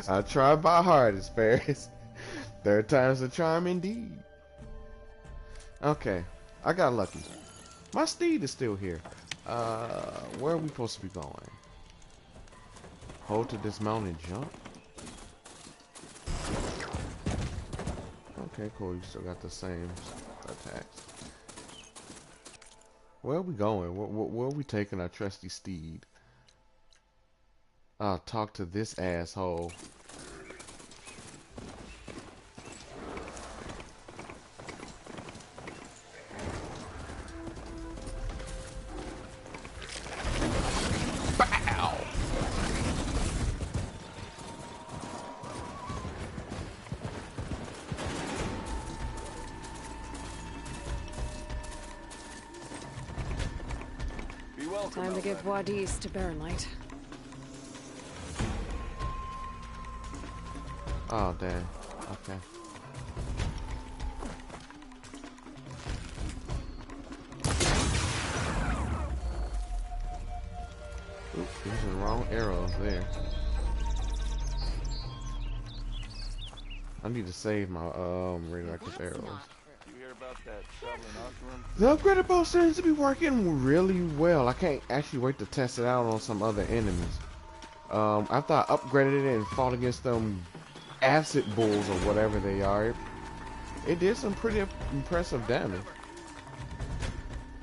I tried my hardest, Ferris. Third time's a charm indeed. Okay, I got lucky. My steed is still here. Where are we supposed to be going? Hold to dismount and jump? Okay, cool. You still got the same attacks. Where are we going? Where are we taking our trusty steed? Talk to this asshole. Time to give Wadis to Baronlight. Oh, damn. Okay. Oop, these are the wrong arrows there. I need to save my radioactive arrows. The upgraded bow seems to be working really well. I can't actually wait to test it out on some other enemies. After I upgraded it and fought against them acid bulls or whatever they are, it did some pretty impressive damage.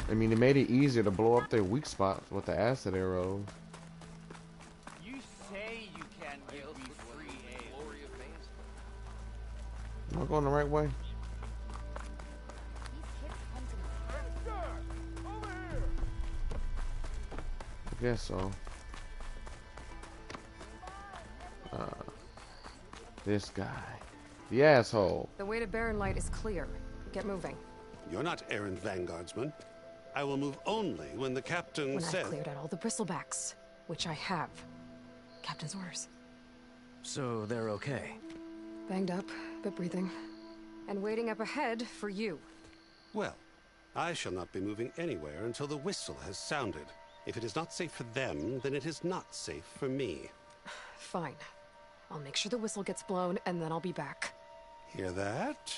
I mean, it made it easier to blow up their weak spots with the acid arrows. You say you can't give me free ale. Am I going the right way? I guess so. This guy. The asshole. The way to Baronlight is clear. Get moving. You're not errand vanguardsman. I will move only when the captain says... When I've cleared out all the bristlebacks, which I have. Captain's orders. So they're okay? Banged up, but breathing. And waiting up ahead for you. Well, I shall not be moving anywhere until the whistle has sounded. If it is not safe for them, then it is not safe for me. Fine. I'll make sure the whistle gets blown, and then I'll be back. Hear that?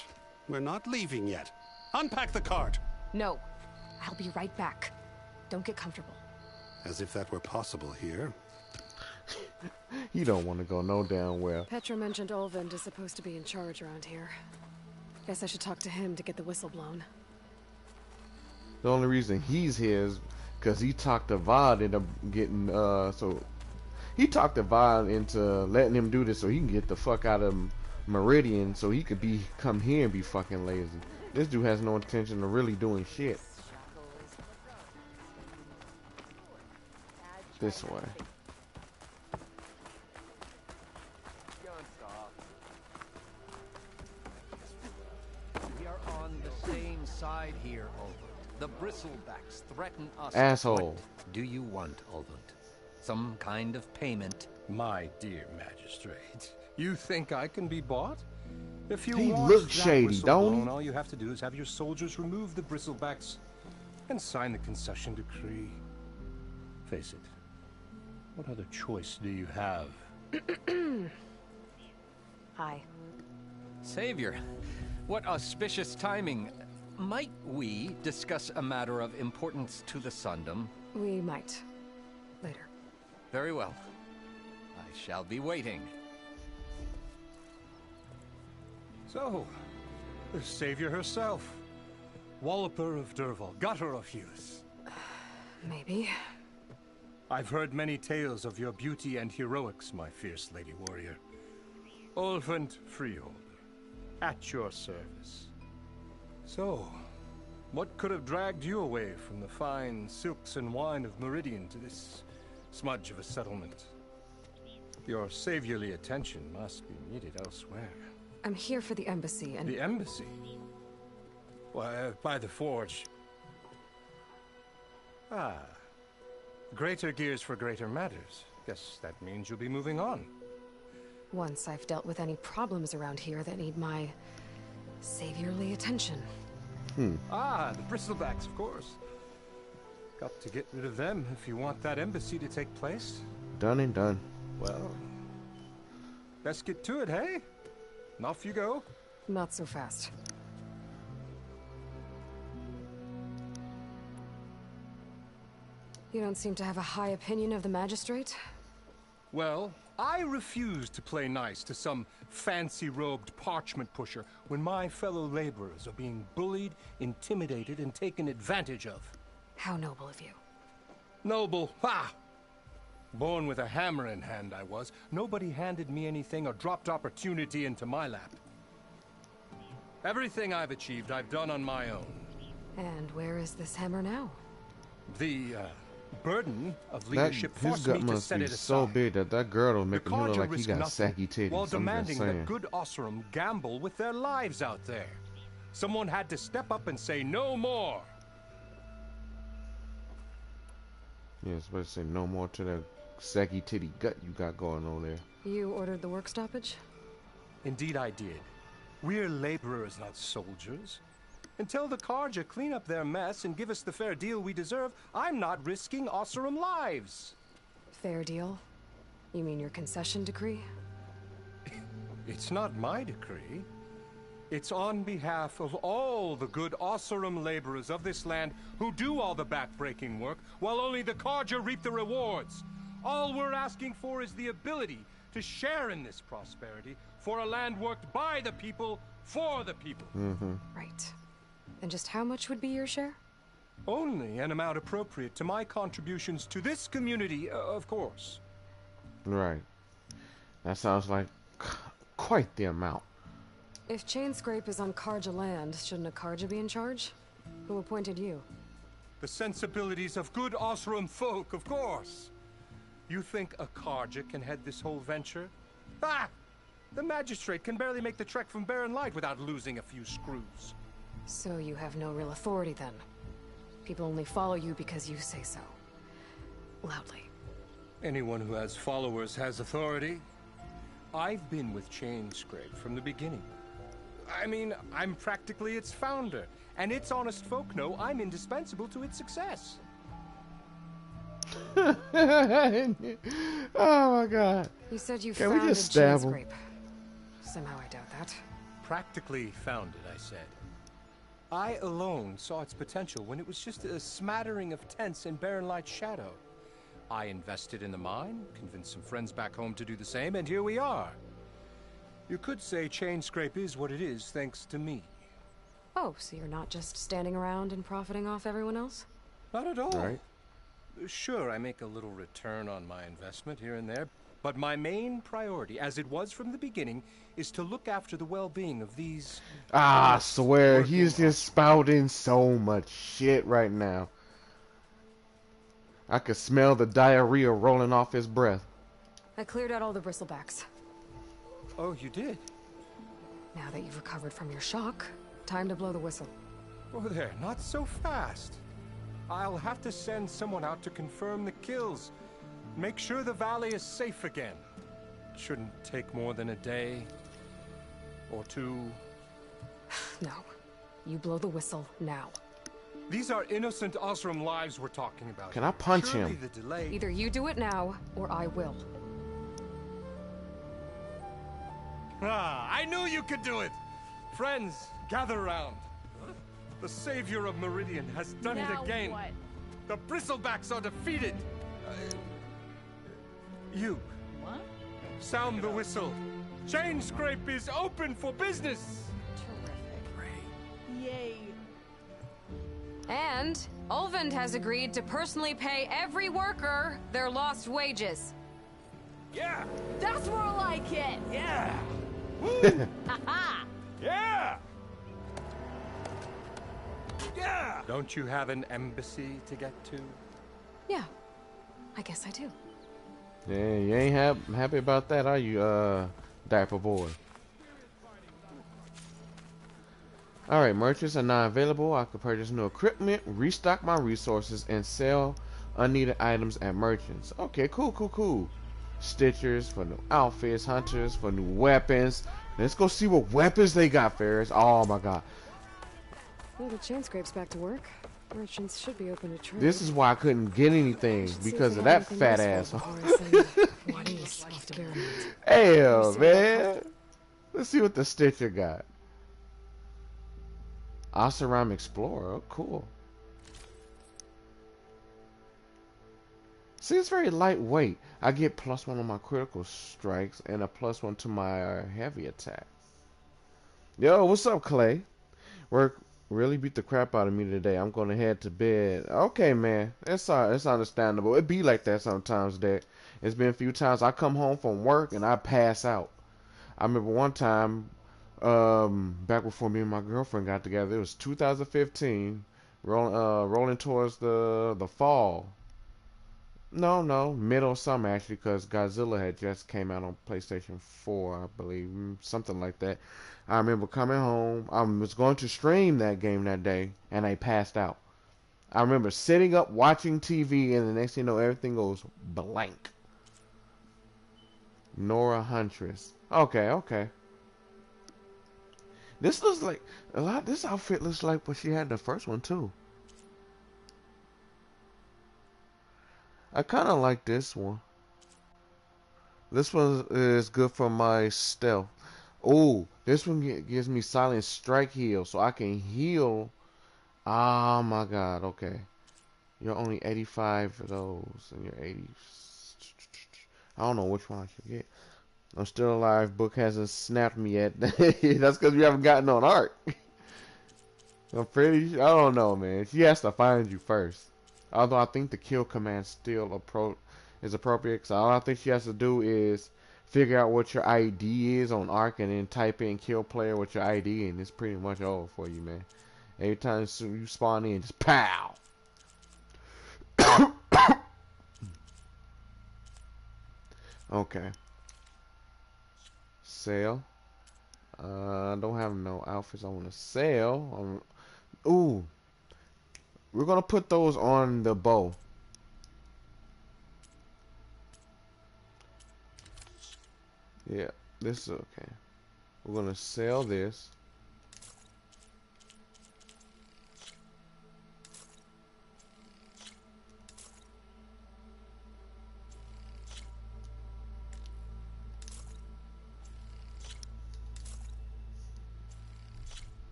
We're not leaving yet. Unpack the cart! No. I'll be right back. Don't get comfortable. As if that were possible here. You don't want to go no damn well. Petra mentioned Olvind is supposed to be in charge around here. Guess I should talk to him to get the whistle blown. The only reason he's here is because he talked to Vod into getting, he talked to Vod into letting him do this so he can get the fuck out of Meridian so he could come here and be fucking lazy. This dude has no intention of really doing shit. This way. We are on the same side here, Olvund. The bristlebacks threaten us. Asshole. What do you want, Olvund? Some kind of payment? My dear magistrate, you think I can be bought? If you He want looks that shady, whistle don't he? blown, all you have to do is have your soldiers remove the bristlebacks and sign the concession decree. Face it, what other choice do you have? Hi. Savior, what auspicious timing. Might we discuss a matter of importance to the Sundom? We might. Later. Very well. I shall be waiting. So, the savior herself. Walloper of Derval, gutter of youth. Maybe. I've heard many tales of your beauty and heroics, my fierce lady warrior. Olvund Freeholder, at your service. So, what could have dragged you away from the fine silks and wine of Meridian to this smudge of a settlement? Your saviorly attention must be needed elsewhere. I'm here for the embassy and... The embassy? Why, by the forge. Ah. Greater gears for greater matters. Guess that means you'll be moving on. Once I've dealt with any problems around here that need my saviorly attention. Ah, the bristlebacks, of course. Got to get rid of them if you want that embassy to take place. Done and done. Well, Best get to it, hey? And off you go. Not so fast. You don't seem to have a high opinion of the magistrate? Well, I refuse to play nice to some fancy-robed parchment pusher when my fellow laborers are being bullied, intimidated, and taken advantage of. How noble of you. Noble, ha! Born with a hammer in hand, I was. Nobody handed me anything or dropped opportunity into my lap. Everything I've achieved, I've done on my own. And where is this hammer now? The, burden of That leadership his forced gut me to must set be it aside. so big that that girdle making him look Carja like he risk got nothing saggy titties. while I'm just demanding saying. that good Osseram gamble with their lives out there. Someone had to step up and say no more. Yeah, it's supposed to say no more to that saggy titty gut you got going on there. You ordered the work stoppage? Indeed I did. We're laborers, not soldiers. Until the Carja clean up their mess and give us the fair deal we deserve, I'm not risking Osseram lives. Fair deal? You mean your concession decree? It's not my decree. It's on behalf of all the good Osseram laborers of this land who do all the back-breaking work, while only the Carja reap the rewards. All we're asking for is the ability to share in this prosperity for a land worked by the people, for the people. Right. And just how much would be your share? Only an amount appropriate to my contributions to this community, of course. Right. That sounds like quite the amount. If Chainscrape is on Carja land, shouldn't a Carja be in charge? Who appointed you? The sensibilities of good Osseram folk, of course. You think a Carja can head this whole venture? Ah! The magistrate can barely make the trek from Barren Light without losing a few screws. So you have no real authority then? People only follow you because you say so. Loudly. Anyone who has followers has authority. I've been with Chainscrape from the beginning. I mean, I'm practically its founder, and its honest folk know I'm indispensable to its success. Oh my god. You said you Can we founded just stab him? Chainscrape. Somehow I doubt that. Practically founded, I said. I alone saw its potential when it was just a smattering of tents in Barren Light's shadow. I invested in the mine, convinced some friends back home to do the same, and here we are. You could say Chainscrape is what it is thanks to me. Oh, so you're not just standing around and profiting off everyone else? Not at all. Right. Sure, I make a little return on my investment here and there, but my main priority, as it was from the beginning, is to look after the well-being of these... I swear, working he's just spouting so much shit right now. I could smell the diarrhea rolling off his breath. I cleared out all the bristlebacks. Oh, you did? Now that you've recovered from your shock, time to blow the whistle. Oh, there, not so fast. I'll have to send someone out to confirm the kills. Make sure the valley is safe again. It shouldn't take more than a day. Or two. No. You blow the whistle now. These are innocent Osseram lives we're talking about. Can I punch Surely him? the delay... Either you do it now, or I will. Ah, I knew you could do it! Friends, gather round. The savior of Meridian has done it again. What? The bristlebacks are defeated. You, What? sound the whistle. Chainscrape is open for business. Terrific. Yay. And Ulvund has agreed to personally pay every worker their lost wages. Yeah, That's more like it. yeah, Haha. yeah. Yeah. Don't you have an embassy to get to? Yeah, I guess I do. Yeah, you ain't happy about that, are you, diaper boy? Alright, merchants are now available. I could purchase new equipment, restock my resources, and sell unneeded items at merchants. Okay, cool, cool, cool. Stitchers for new outfits, hunters for new weapons. Let's go see what weapons they got, Ferris. Oh my god. Well, the Chainscrape's back to work. Merchants should be open to trade. This is why I couldn't get anything, Should see if because they of have that anything fat useful asshole. before I send Juanice. Experiment. Hell, Say man. Let's see what the Stitcher got. Oseram Explorer. Oh, cool. See, it's very lightweight. I get +1 on my critical strikes and a +1 to my heavy attacks. Yo, what's up, Clay? Work really beat the crap out of me today. I'm gonna head to bed. Okay, man. It's understandable. It be like that sometimes, Dick. It's been a few times I come home from work and I pass out. I remember one time, back before me and my girlfriend got together. It was 2015, rolling towards the fall. No, middle summer actually, because Godzilla had just came out on PlayStation 4, I believe, something like that. I remember coming home. I was going to stream that game that day, and I passed out. I remember sitting up watching TV, and the next thing you know, everything goes blank. Nora Huntress. Okay. This looks like a lot. This outfit looks like what she had in the first one too. I kind of like this one. This one is good for my stealth. Oh, this one gives me silent strike heal, so I can heal. Oh my god, okay. You're only 85 of those, and you're 80. I don't know which one I should get. I'm still alive. Book hasn't snapped me yet. That's because we haven't gotten on Ark. I'm pretty sure. I don't know, man. She has to find you first. Although I think the kill command still is appropriate. So all I think she has to do is figure out what your ID is on Ark and then type in kill player with your ID, and it's pretty much over for you, man. Every time you spawn in, just pow. Okay. Sale. I don't have no outfits I want to sell. Ooh. We're going to put those on the bow. Yeah, this is okay. We're going to sell this.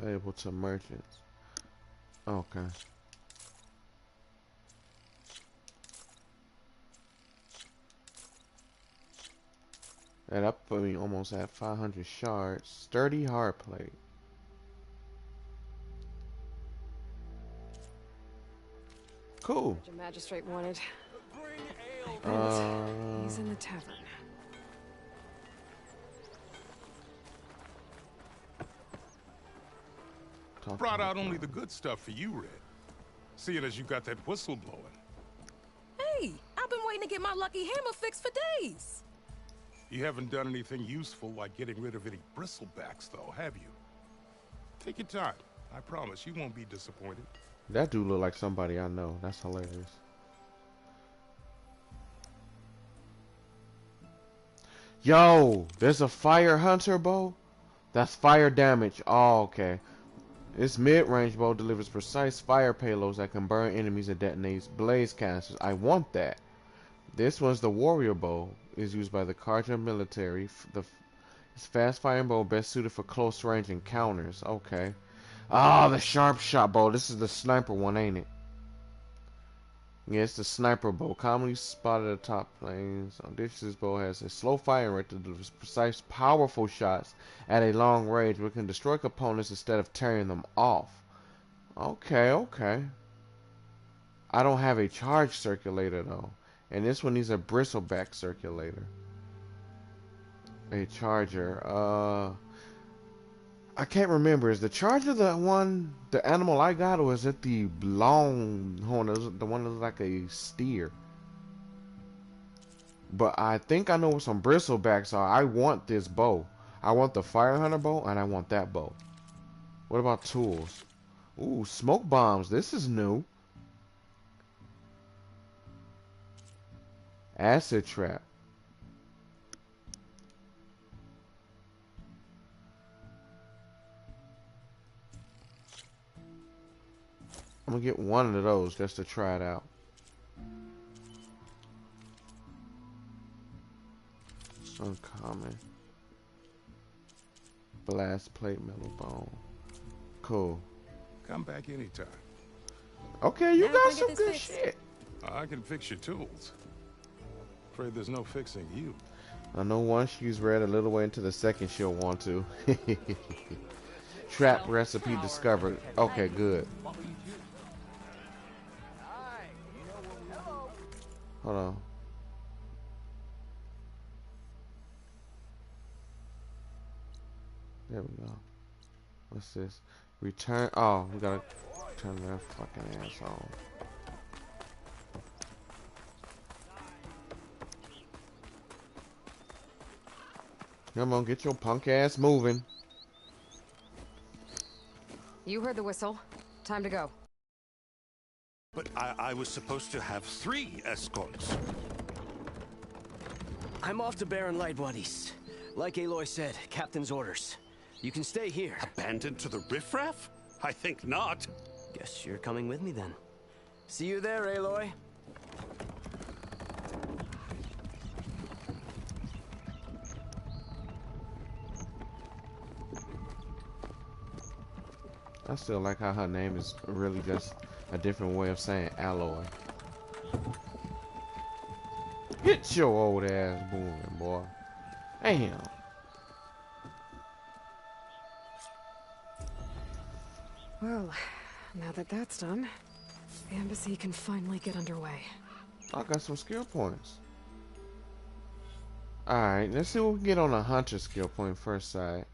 Able to merchants. Okay. And that put me almost at 500 shards. Sturdy hard plate. Cool. Your magistrate wanted. Uh, He's in the tavern. Brought out only the good stuff for you, Red. Seeing as you got that whistle blowing. Hey, I've been waiting to get my lucky hammer fixed for days. You haven't done anything useful like getting rid of any bristlebacks, though, have you? Take your time. I promise you won't be disappointed. that dude look like somebody I know. That's hilarious. Yo, there's a fire hunter bow. That's fire damage. Oh, okay. This mid-range bow delivers precise fire payloads that can burn enemies and detonates blaze canisters. I want that. This one's the warrior bow. Is used by the Carja military. It's fast firing bow best suited for close range encounters. Okay. Ah, the sharp shot bow. This is the sniper one, ain't it? Yeah, it's the sniper bow. Commonly spotted at top planes. This bow has a slow firing rate that delivers precise, powerful shots at a long range, which can destroy components instead of tearing them off. Okay. I don't have a charge circulator though, and this one needs a bristleback circulator. A charger. I can't remember. Is the charger the animal I got, or is it the longhorn? The one that looks like a steer? But I think I know what some bristlebacks are. I want this bow. I want the fire hunter bow, and I want that bow. What about tools? Ooh, smoke bombs. This is new. Acid trap. I'm gonna get one of those just to try it out. Uncommon. Blast plate, metal bone. Cool. Come back anytime. Okay, you Now got can I get some this good fixed? shit. I can fix your tools. Afraid there's no fixing you. I know once she's read a little way into the second, she'll want to. Trap recipe discovered. Okay, good. Hold on. There we go. What's this? Return. Oh, we gotta turn that fucking ass on. Come on, get your punk ass moving. You heard the whistle. Time to go. But I was supposed to have 3 escorts. I'm off to Baron Lightbodies. Like Aloy said, Captain's orders. You can stay here. Abandoned to the riffraff? I think not. Guess you're coming with me then. See you there, Aloy. I still like how her name is really just a different way of saying alloy. Get your old ass moving, boy. Damn. Well, now that that's done, the embassy can finally get underway. I got some skill points. Alright, let's see what we can get on a hunter skill point first side.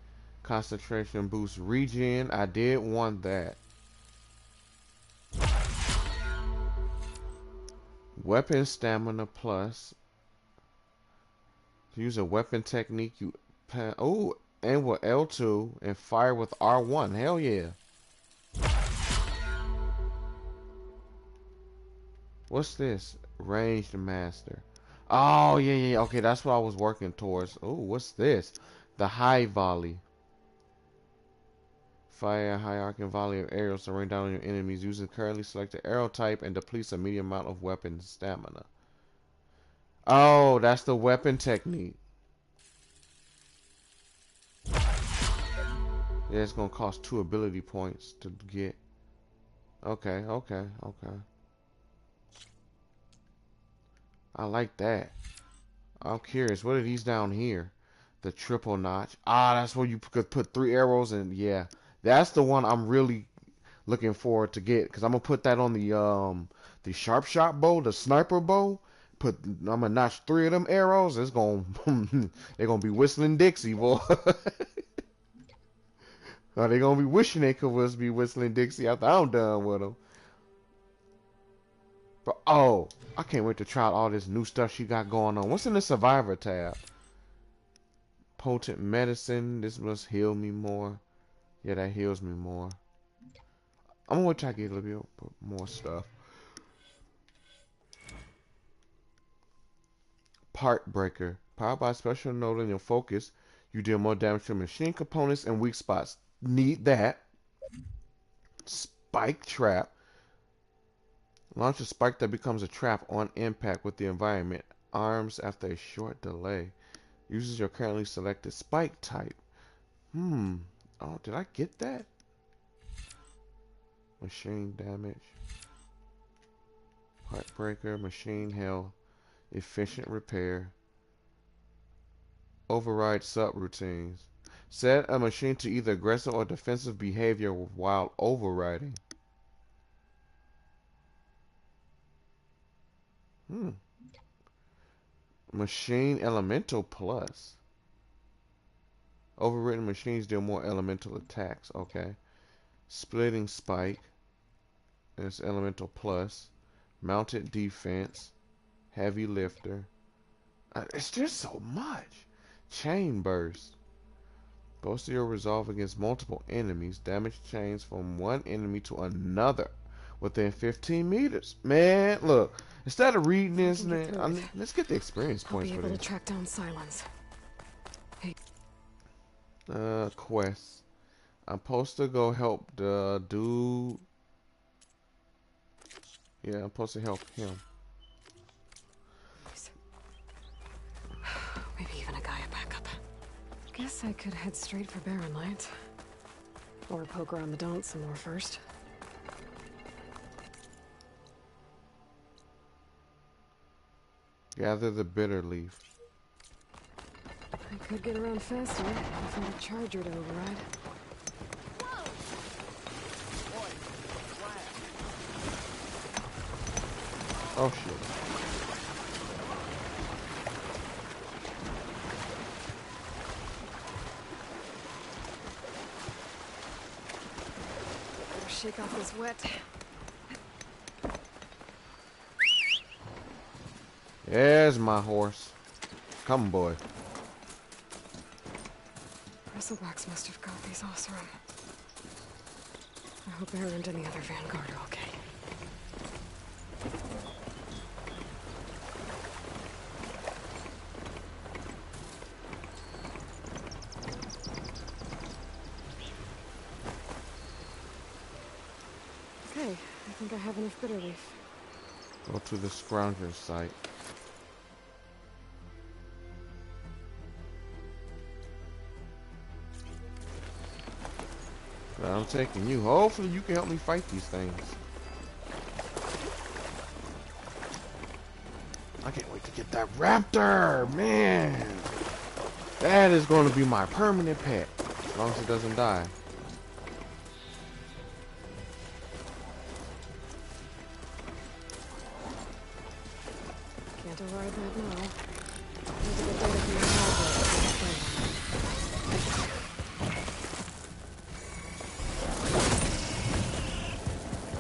Concentration boost regen. I did want that. Weapon stamina plus. Use a weapon technique you oh, and with L2 and fire with R1. Hell yeah. What's this? Ranged master. Oh yeah. Okay, that's what I was working towards. Oh, what's this? The high volley. Fire a high arcing volley of arrows to rain down on your enemies using currently selected arrow type and depletes a medium amount of weapon stamina. Oh, that's the weapon technique. Yeah, it's gonna cost 2 ability points to get. Okay. I like that. I'm curious, what are these down here? The triple notch. Ah, that's where you could put 3 arrows in. Yeah, that's the one I'm really looking forward to get, because I'm gonna put that on the sharp shot bow, the sniper bow. I'm gonna notch 3 of them arrows. It's gonna they're gonna be whistling Dixie, boy. Or they gonna be wishing they could be whistling Dixie after I'm done with them. But oh, I can't wait to try out all this new stuff she got going on. What's in the survivor tab? Potent medicine. This must heal me more. Yeah, that heals me more. I'm gonna try to get a little bit more stuff. Part breaker. Powered by a special node in your focus, you deal more damage to machine components and weak spots. Need that. Spike trap. Launch a spike that becomes a trap on impact with the environment. Arms after a short delay. Uses your currently selected spike type. Oh, did I get that? Machine damage. Part breaker. Machine health. Efficient repair. Override subroutines. Set a machine to either aggressive or defensive behavior while overriding. Machine Elemental Plus. Overridden machines deal more elemental attacks. Okay. Splitting Spike. It's Elemental Plus. Mounted Defense. Heavy Lifter. It's just so much. Chain Burst. Boast your resolve against multiple enemies. Damage chains from one enemy to another within 15 meters. Man, look. Instead of reading this, man, let's get the experience points for this. I'll be able to track down Silence. Hey. Quest. I'm supposed to go help the dude. Yeah, I'm supposed to help him. Maybe even a guy Guess I could head straight for Barren Light. Or poke around the Daunt some more first. Gather the bitter leaf. I could get around faster if I had a charger to override. Oh shit. Better shake off this wet. There's my horse. Come, boy. Bristlebacks must have got these Osram. I hope Erend and the other Vanguard are okay. Okay, I think I have enough bitter leaf. Go to the scrounger site. I'm taking you. Hopefully you can help me fight these things. I can't wait to get that raptor, man. That is going to be my permanent pet, as long as it doesn't die. Can't override that now. Need to get data from the hardware.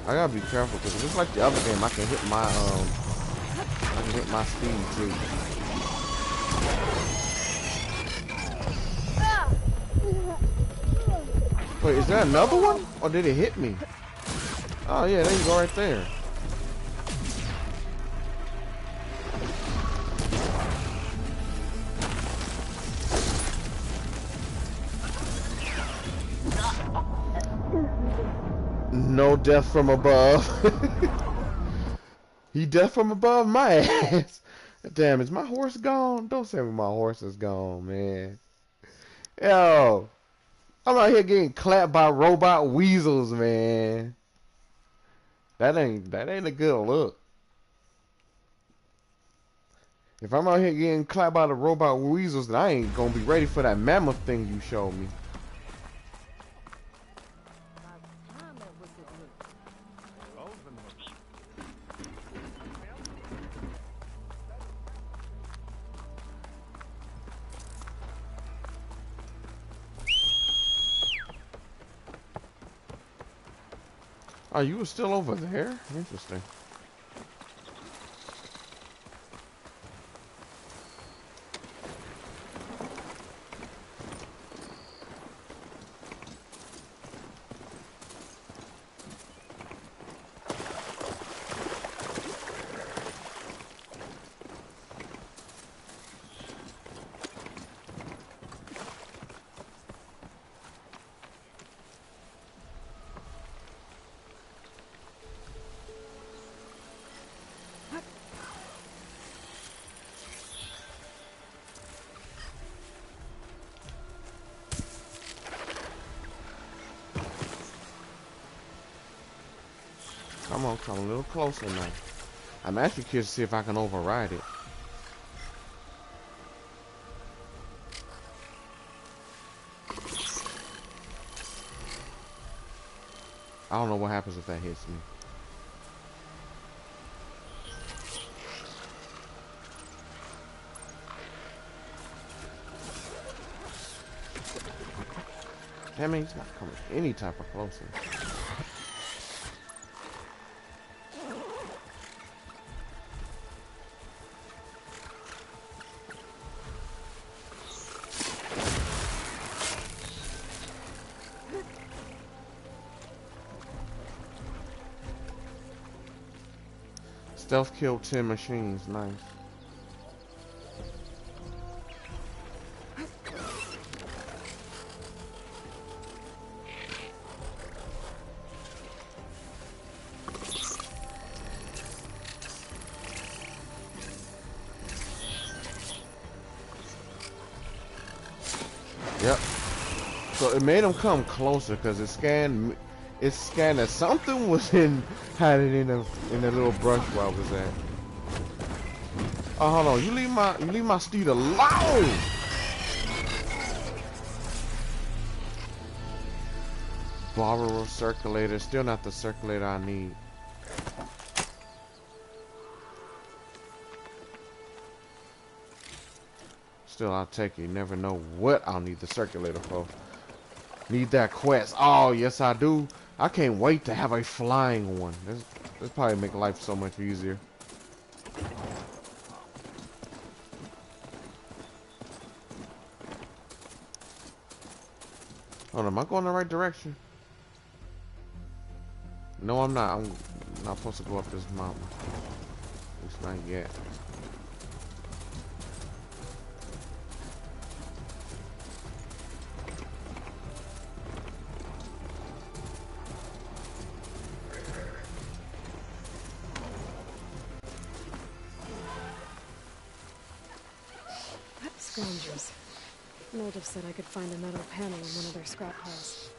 I gotta be careful because just like the other game, I can hit my speed too. Wait, is there another one? Or did it hit me? Oh yeah, there you go right there. No death from above. He death from above my ass. Damn, is my horse gone? Don't say my horse is gone, man. Yo, I'm out here getting clapped by robot weasels, man. That ain't a good look. If I'm out here getting clapped by the robot weasels, then I ain't gonna be ready for that mammoth thing you showed me. Oh, you were still over there? Interesting. Come a little closer now. I'm actually curious to see if I can override it. I don't know what happens if that hits me. That means he's not coming any type of closer. Stealth killed 10 machines. Nice. Yep. So it made them come closer because it scanned. It scanned that something was hiding in the little brush where I was at. Oh, hold on! You leave my steed alone. Borrower circulator, still not the circulator I need. Still, I'll take it. You never know what I'll need the circulator for. Need that quest. Oh, yes, I do. I can't wait to have a flying one. This probably make life so much easier. Hold on, am I going the right direction? No, I'm not. I'm not supposed to go up this mountain. At least not yet. Scroungers. Native said I could find a metal panel in one of their scrap piles.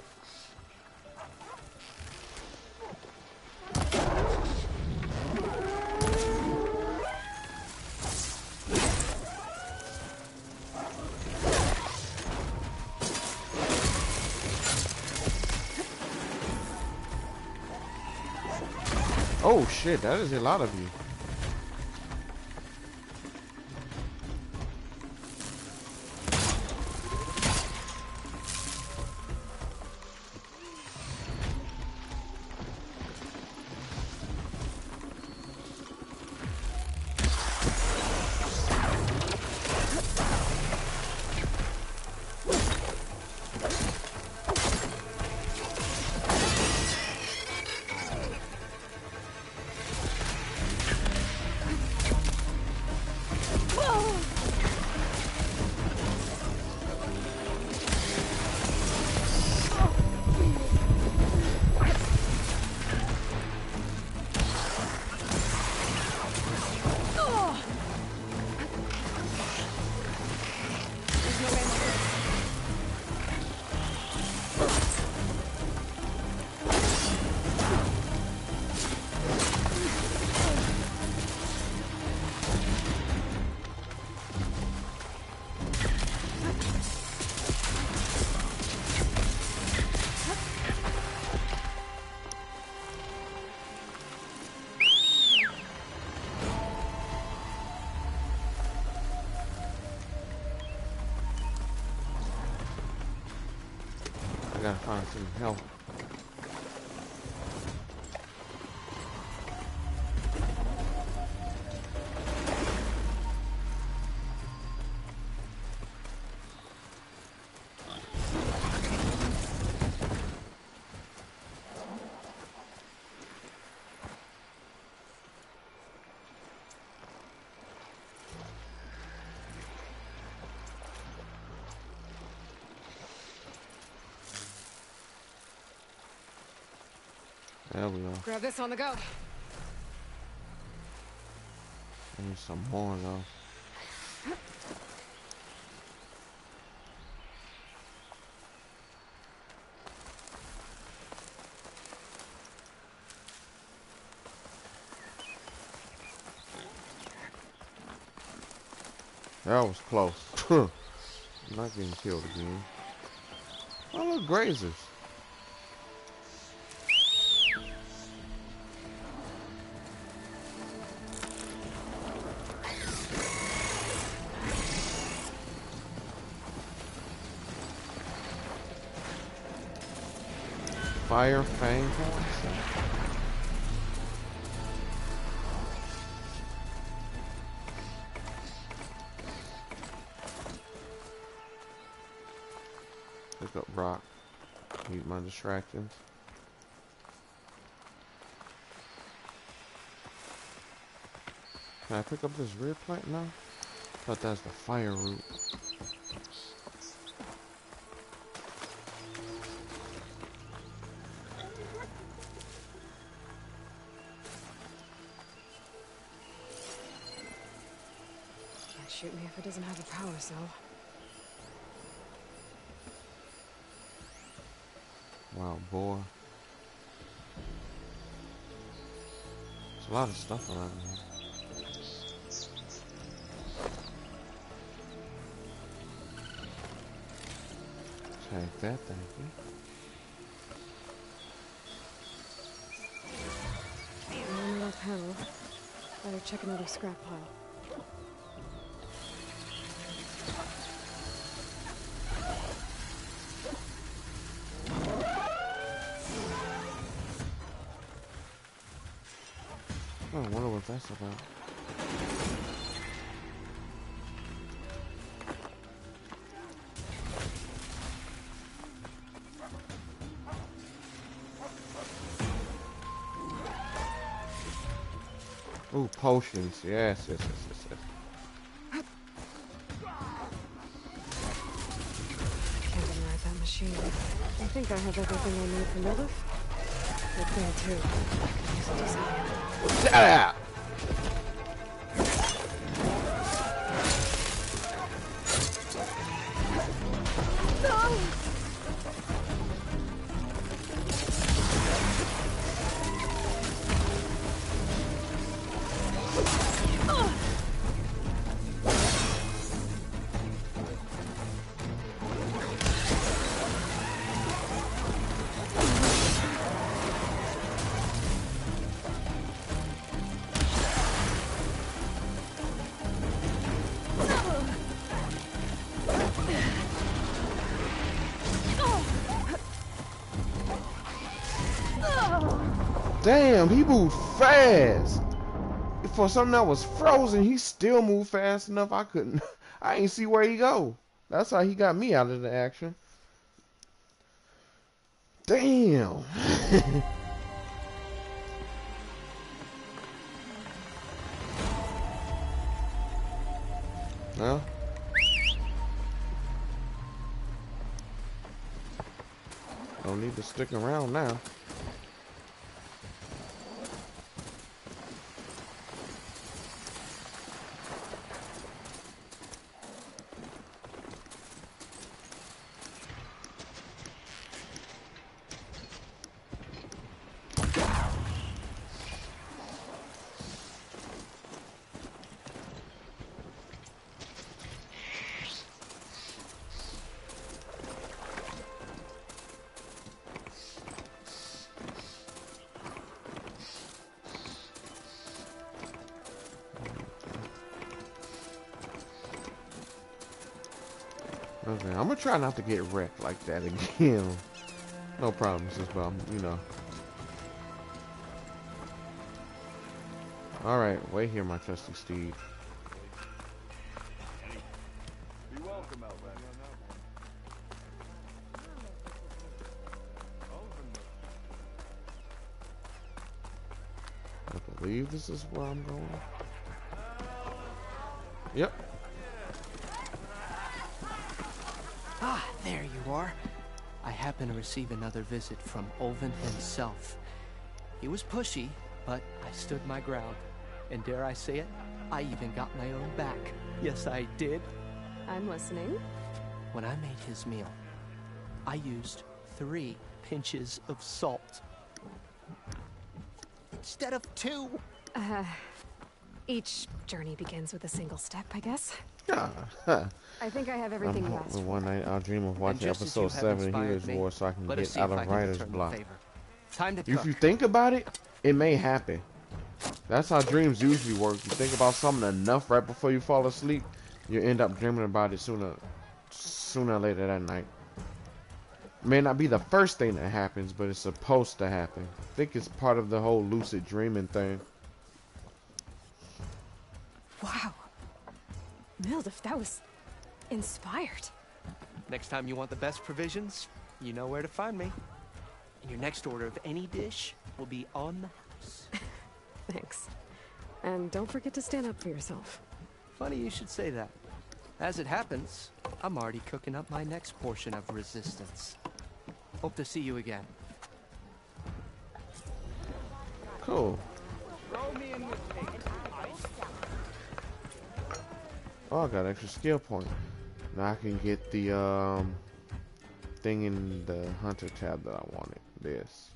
Oh shit, that is a lot of you. I gotta find some help. There we go. Grab this on the go. I need some more though. That was close. I'm not getting killed again. Oh, look, grazers. Fire fang horns. Pick up rock. Eat my distractions. Can I pick up this rear plant now? I thought that's the fire root. Can't shoot me if it doesn't have a power cell. about, boy? There's a lot of stuff around here. Take that, thank you. Another panel. Better check another scrap pile. Oh, I wonder what that's about. Ooh, potions. Yes, yes, yes, yes, yes. Can't ride that machine. I think I have everything I need for Mildif. Good thing too. I could use a decent hand. Shut up! Damn, he moved fast. For something that was frozen, he still moved fast enough. I ain't see where he go. That's how he got me out of the action. Damn. Well. Don't need to stick around now. Okay, I'm gonna try not to get wrecked like that again. No promises, but you know. Alright, wait here, my trusty steed. Be welcome out back. I believe this is where I'm going. Yep. Ah, there you are. I happen to receive another visit from Ulvin himself. He was pushy, but I stood my ground. And dare I say it, I even got my own back. Yes, I did. I'm listening. When I made his meal, I used 3 pinches of salt. Instead of 2. Each journey begins with a single step, I guess. Yeah. I think I have everything you asked for. One night I'll dream of watching episode 7 of Heroes War so I can get out of writer's block. Time to if you think about it, it may happen. That's how dreams usually work. You think about something enough right before you fall asleep, you end up dreaming about it sooner or later that night. May not be the first thing that happens, but it's supposed to happen. I think it's part of the whole lucid dreaming thing. Wow. Mildif, that was inspired. Next time you want the best provisions, you know where to find me. And your next order of any dish will be on the house. Thanks. And don't forget to stand up for yourself. Funny you should say that. As it happens, I'm already cooking up my next portion of resistance. Hope to see you again. Cool. Oh, I got extra skill point. Now I can get the thing in the hunter tab that I wanted. this.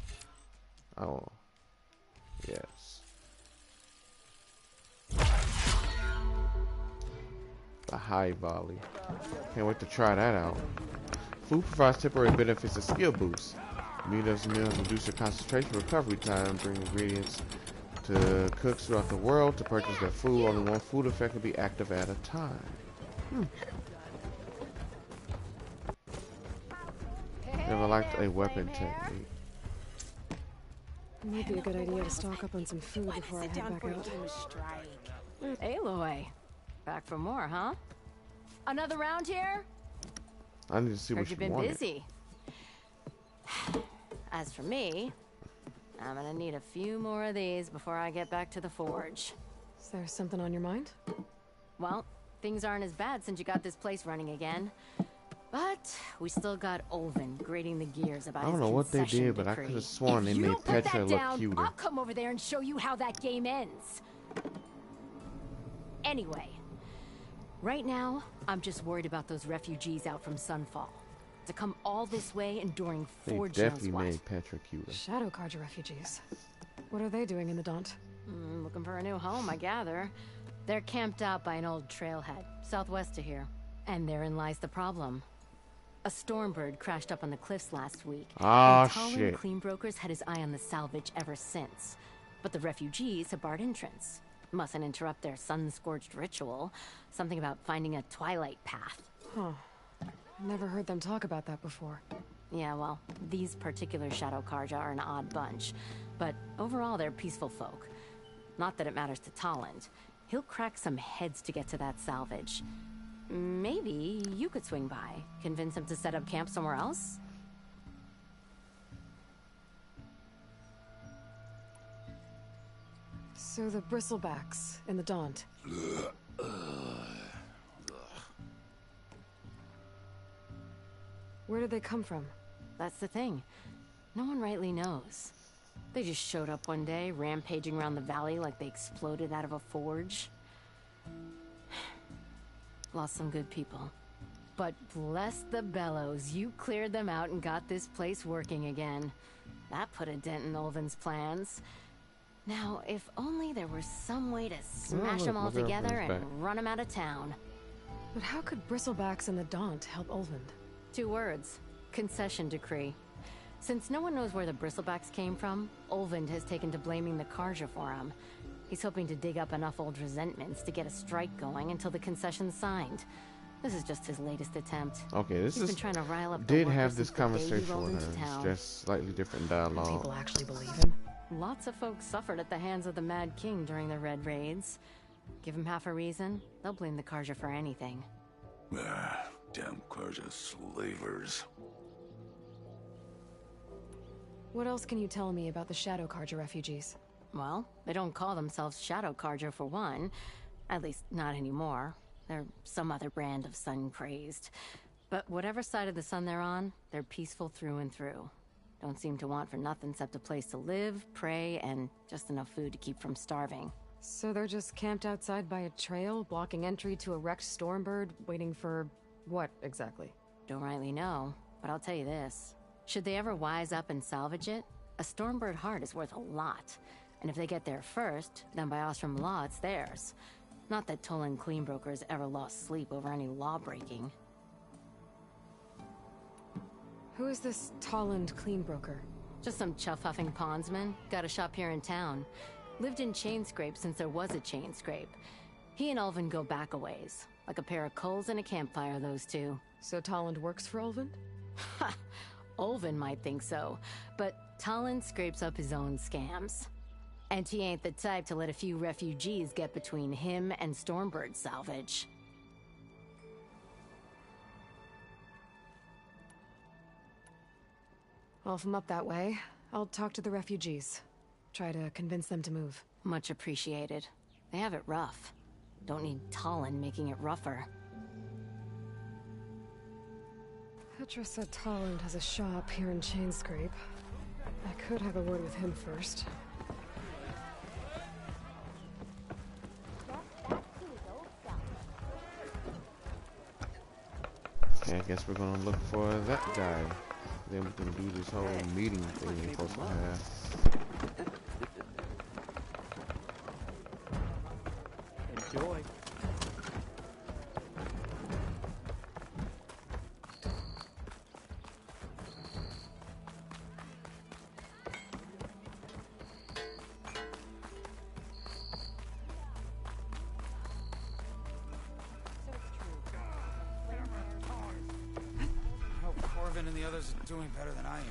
Oh. Yes. The high volley. Can't wait to try that out. Food provides temporary benefits and skill boosts. Meals reduce your concentration recovery time, bring ingredients to cooks throughout the world to purchase their food. Only one food effect can be active at a time. Never liked a weapon technique. It might be a good idea to stock up on some food before I head back out. Aloy, back for more, huh? Another round here? I need to see what Heard you you've been wanted. busy. As for me, I'm gonna need a few more of these before I get back to the forge. Is there something on your mind? Well, things aren't as bad since you got this place running again. But we still got Olvin grating the gears about I his don't know what they concession did, but I decree. could have sworn they If you made don't put Petra that look down, cuter. I'll come over there and show you how that game ends. Anyway, right now, I'm just worried about those refugees out from Sunfall. To come all this way enduring They Forge definitely knows what. made Petra cuter. Shadow Carja refugees. What are they doing in the Daunt? Looking for a new home, I gather. They're camped out by an old trailhead, southwest of here. And therein lies the problem. A Stormbird crashed up on the cliffs last week. Ah, and Tallinn shit. Cleanbrokers had his eye on the salvage ever since. But the refugees have barred entrance. Mustn't interrupt their sun-scorched ritual. Something about finding a twilight path. Huh. Never heard them talk about that before. Yeah, well, these particular Shadow Carja are an odd bunch. But overall, they're peaceful folk. Not that it matters to Tallinn. He'll crack some heads to get to that salvage. Maybe you could swing by, convince him to set up camp somewhere else? So the bristlebacks in the Daunt. Where did they come from? That's the thing. No one rightly knows. They just showed up one day, rampaging around the valley like they exploded out of a forge. Lost some good people. But bless the bellows, you cleared them out and got this place working again. That put a dent in Olvin's plans. Now, if only there was some way to smash them all look at together Olvin's back. and run them out of town. But how could bristlebacks in the Daunt help Olvind? 2 words. Concession decree. Since no one knows where the bristlebacks came from, Olvind has taken to blaming the Carja for them. He's hoping to dig up enough old resentments to get a strike going until the concession's signed. This is just his latest attempt. Okay, this He's been is trying to rile up the did workers have this since the day he conversation rolled with into her. town. It's just slightly different Do dialogue. people actually believe him? Lots of folks suffered at the hands of the Mad King during the Red Raids. Give him half a reason, they'll blame the Carja for anything. Ah, damn Carja slavers. What else can you tell me about the Shadow Carja refugees? Well, they don't call themselves Shadow Carja for one. At least, not anymore. They're some other brand of sun-crazed. But whatever side of the sun they're on, they're peaceful through and through. Don't seem to want for nothing except a place to live, pray, and just enough food to keep from starving. So they're just camped outside by a trail, blocking entry to a wrecked Stormbird, waiting for what exactly? Don't rightly know, but I'll tell you this. Should they ever wise up and salvage it, a Stormbird heart is worth a lot. And if they get there first, then by Ostrom law, it's theirs. Not that Tallinn Cleanbrokers ever lost sleep over any law-breaking. Who is this Tallinn Cleanbroker? Just some chuff-huffing pondsman. Got a shop here in town. Lived in Chainscrape since there was a Chainscrape. He and Ulvin go back a ways. Like a pair of coals and a campfire, those two. So Tallinn works for Ulvind? Ha! Ulvin might think so, but Tallinn scrapes up his own scams. And he ain't the type to let a few refugees get between him and Stormbird salvage. Well, if I'm up that way, I'll talk to the refugees. Try to convince them to move. Much appreciated. They have it rough. Don't need Tallinn making it rougher. Petra said Tallinn has a shop here in Chainscrape. I could have a word with him first. Okay, I guess we're gonna look for that guy. Then we can do this whole meeting thing we're supposed to have. Enjoy. I hope Corvin and the others are doing better than I am.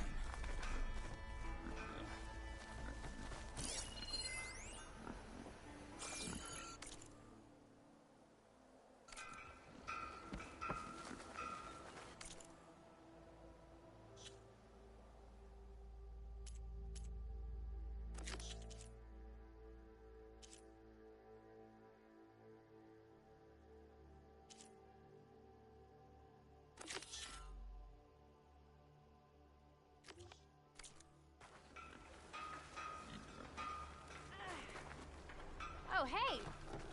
Oh, hey!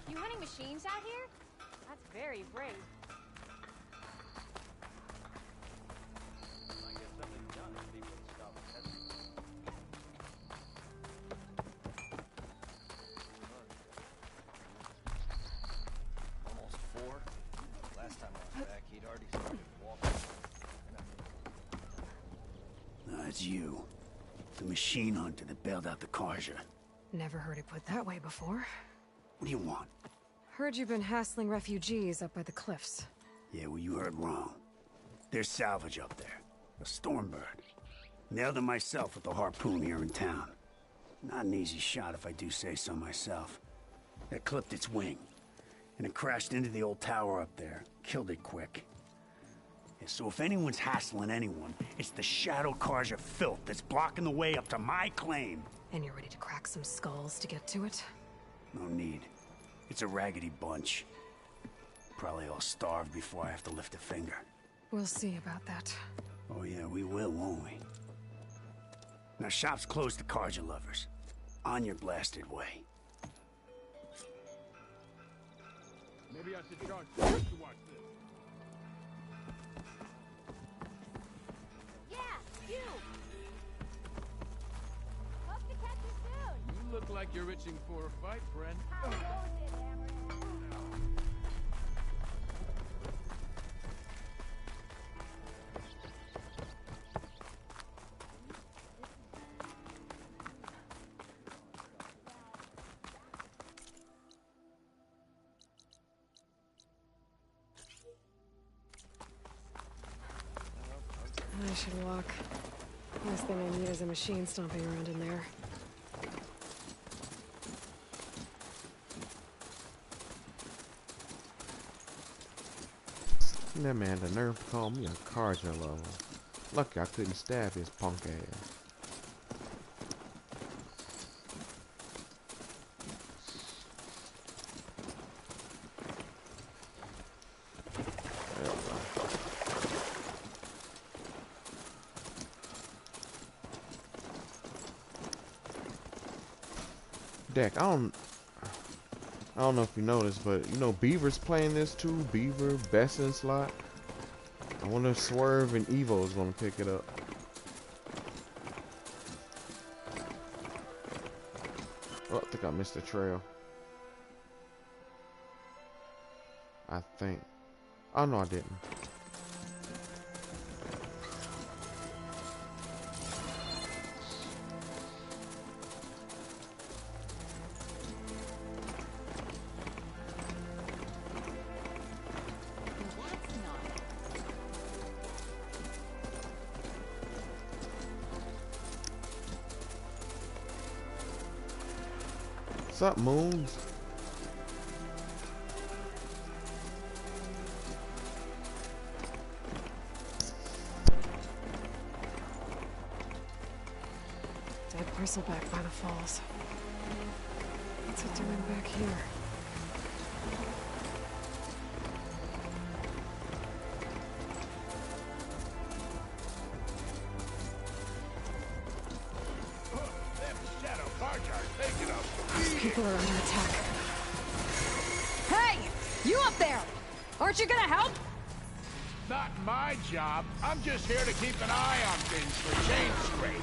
You hunting machines out here? That's very brave. I guess something's done if people stop testing. Almost 4. Last time I was back, he'd already started walking. It's you. The machine hunter that bailed out the Karja. Never heard it put that way before. What do you want? Heard you've been hassling refugees up by the cliffs. Yeah, well, you heard wrong. There's salvage up there. A Stormbird. Nailed it myself with the harpoon here in town. Not an easy shot if I do say so myself. It clipped its wing. And it crashed into the old tower up there. Killed it quick. Yeah, so if anyone's hassling anyone, it's the Shadow Karja filth that's blocking the way up to my claim. And you're ready to crack some skulls to get to it? No need. It's a raggedy bunch. Probably all starved before I have to lift a finger. We'll see about that. Oh yeah, we will, won't we? Now shop's closed to Karja lovers. On your blasted way. Maybe I should charge you to watch this. Yeah, you! Hope to catch you soon! You look like you're itching for a fight, friend. How goes it, Hammerhead? I should walk. Last thing I need is a machine stomping around in there. That man, the nerve to call me a Karja lover. Lucky I couldn't stab his punk ass. Deck, I don't know if you noticed, but you know Beaver's playing this too. Beaver, best in slot. I wonder if Swerve and Evo is gonna pick it up. Oh, I think I missed the trail. I think. Oh no, I didn't. What's up, Moons? Dead bristleback by the falls. What's it doing back here? People are under attack. Hey! You up there! Aren't you gonna help? Not my job. I'm just here to keep an eye on things for change straight.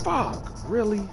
Fuck, really?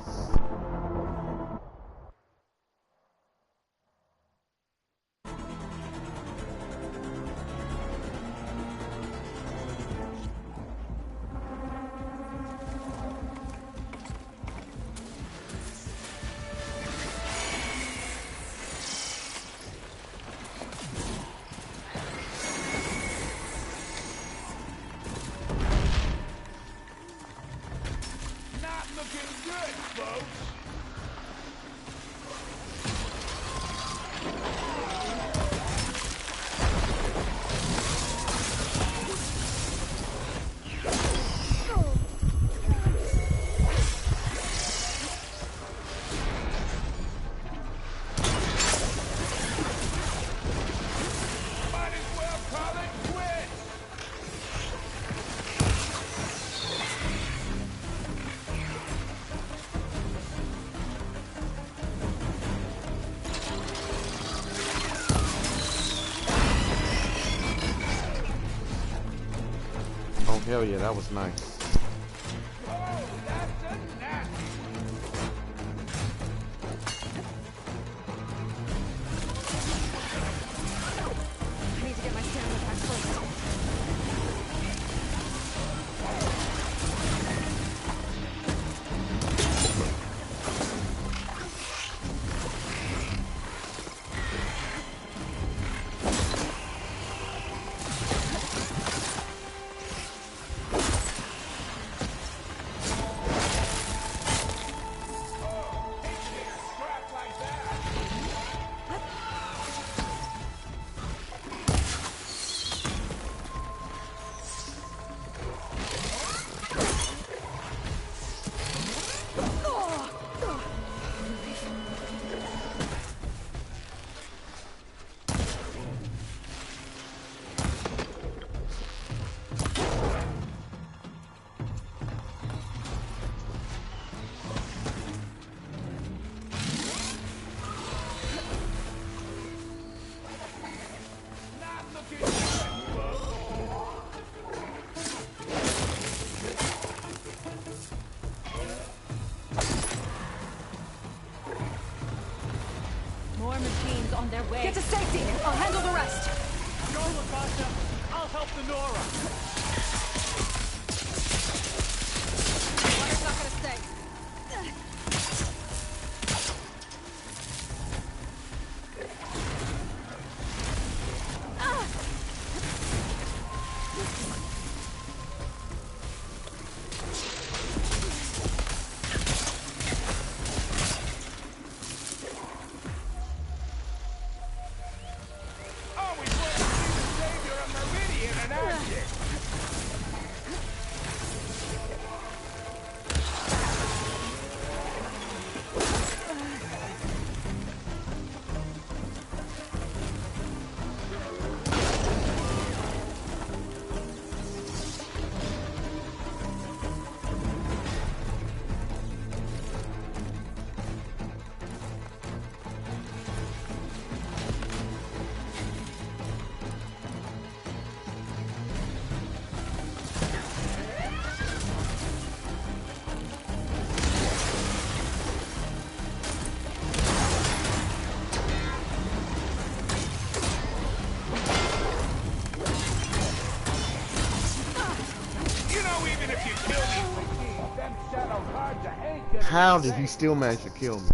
Hell yeah, that was nice. I need to get my stamina back first. More machines on their way. Get to safety! I'll handle the rest! Go, Latasha. I'll help the Nora. Water's not gonna stay. How did he still manage to kill me?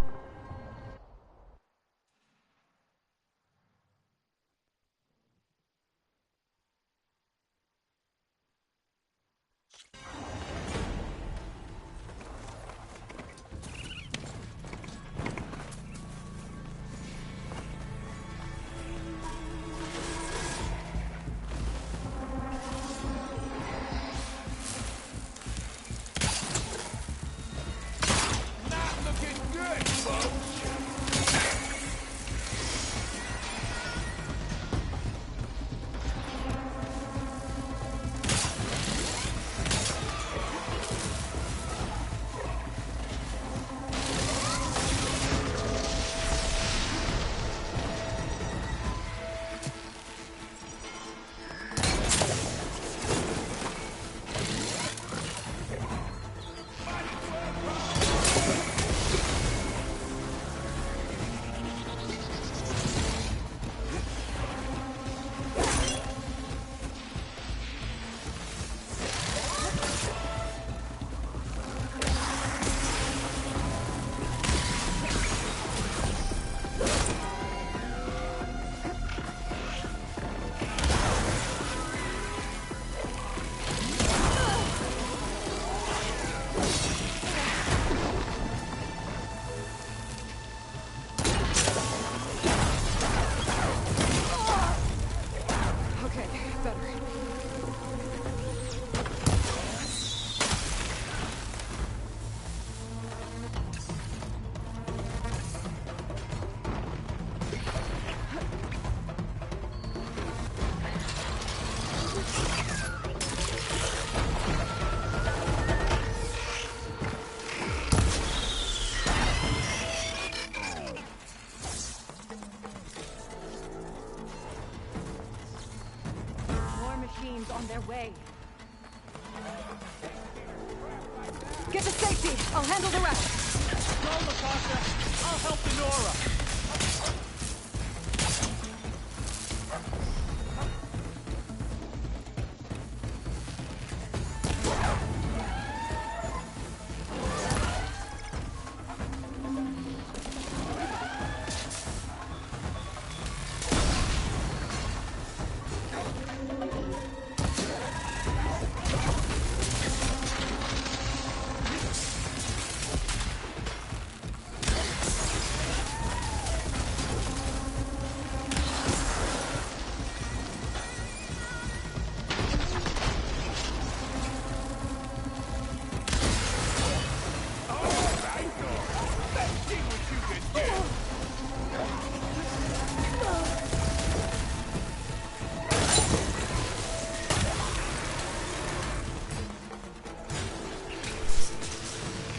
safety. I'll handle the rest. Go, Latasha. I'll help Ghidorah.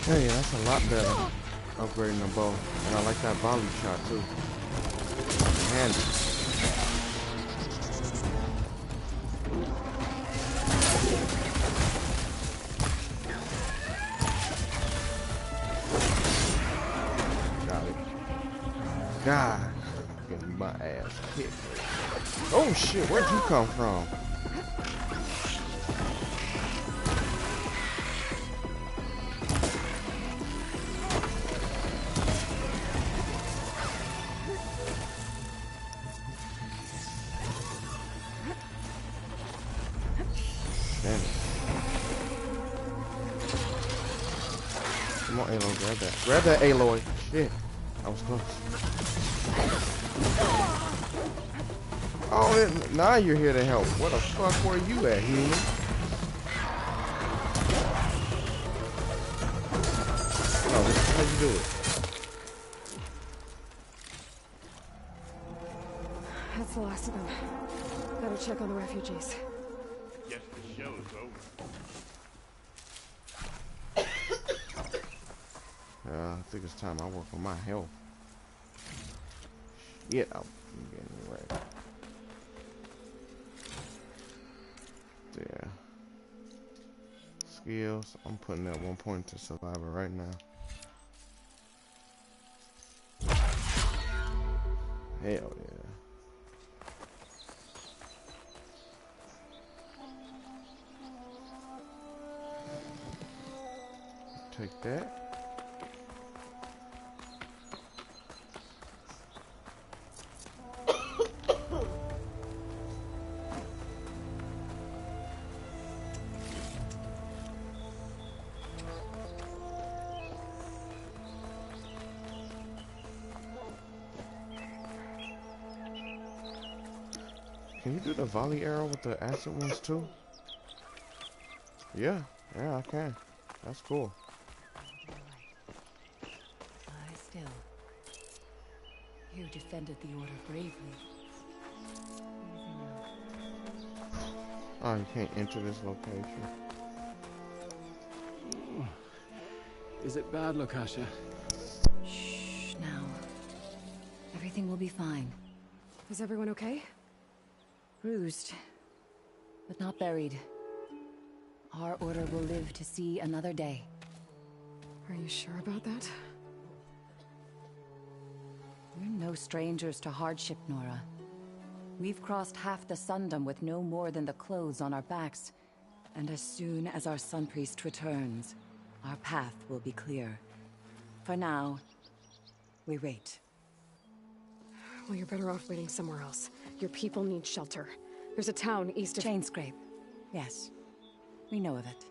Hey, that's a lot better. Upgrading the bow. And I like that volley shot too. Handy. Got it. God. Getting my ass kicked. Oh shit, where'd you come from? Come on, Aloy, grab that. Grab that, Aloy. Shit. I was close. Oh, now you're here to help. Where the fuck were you at, human? Oh, this is how you do it. That's the last of them. Better check on the refugees. Guess the show is over. I think it's time I work on my health. Shit, I'm getting right. There. Skills. I'm putting that 1 point to survivor right now. Hell yeah. Take that. Can you do the volley arrow with the acid ones too? Yeah, I can. That's cool. Lie still. You defended the order bravely. Oh, you can't enter this location. Is it bad, Latasha? Shh, now. Everything will be fine. Is everyone okay? Bruised, but not buried. Our order will live to see another day. Are you sure about that? We're no strangers to hardship, Nora. We've crossed half the Sundom with no more than the clothes on our backs. And as soon as our Sun Priest returns, our path will be clear. For now, we wait. Well, you're better off waiting somewhere else. Your people need shelter. There's a town east of... Chainscrape. Yes. We know of it.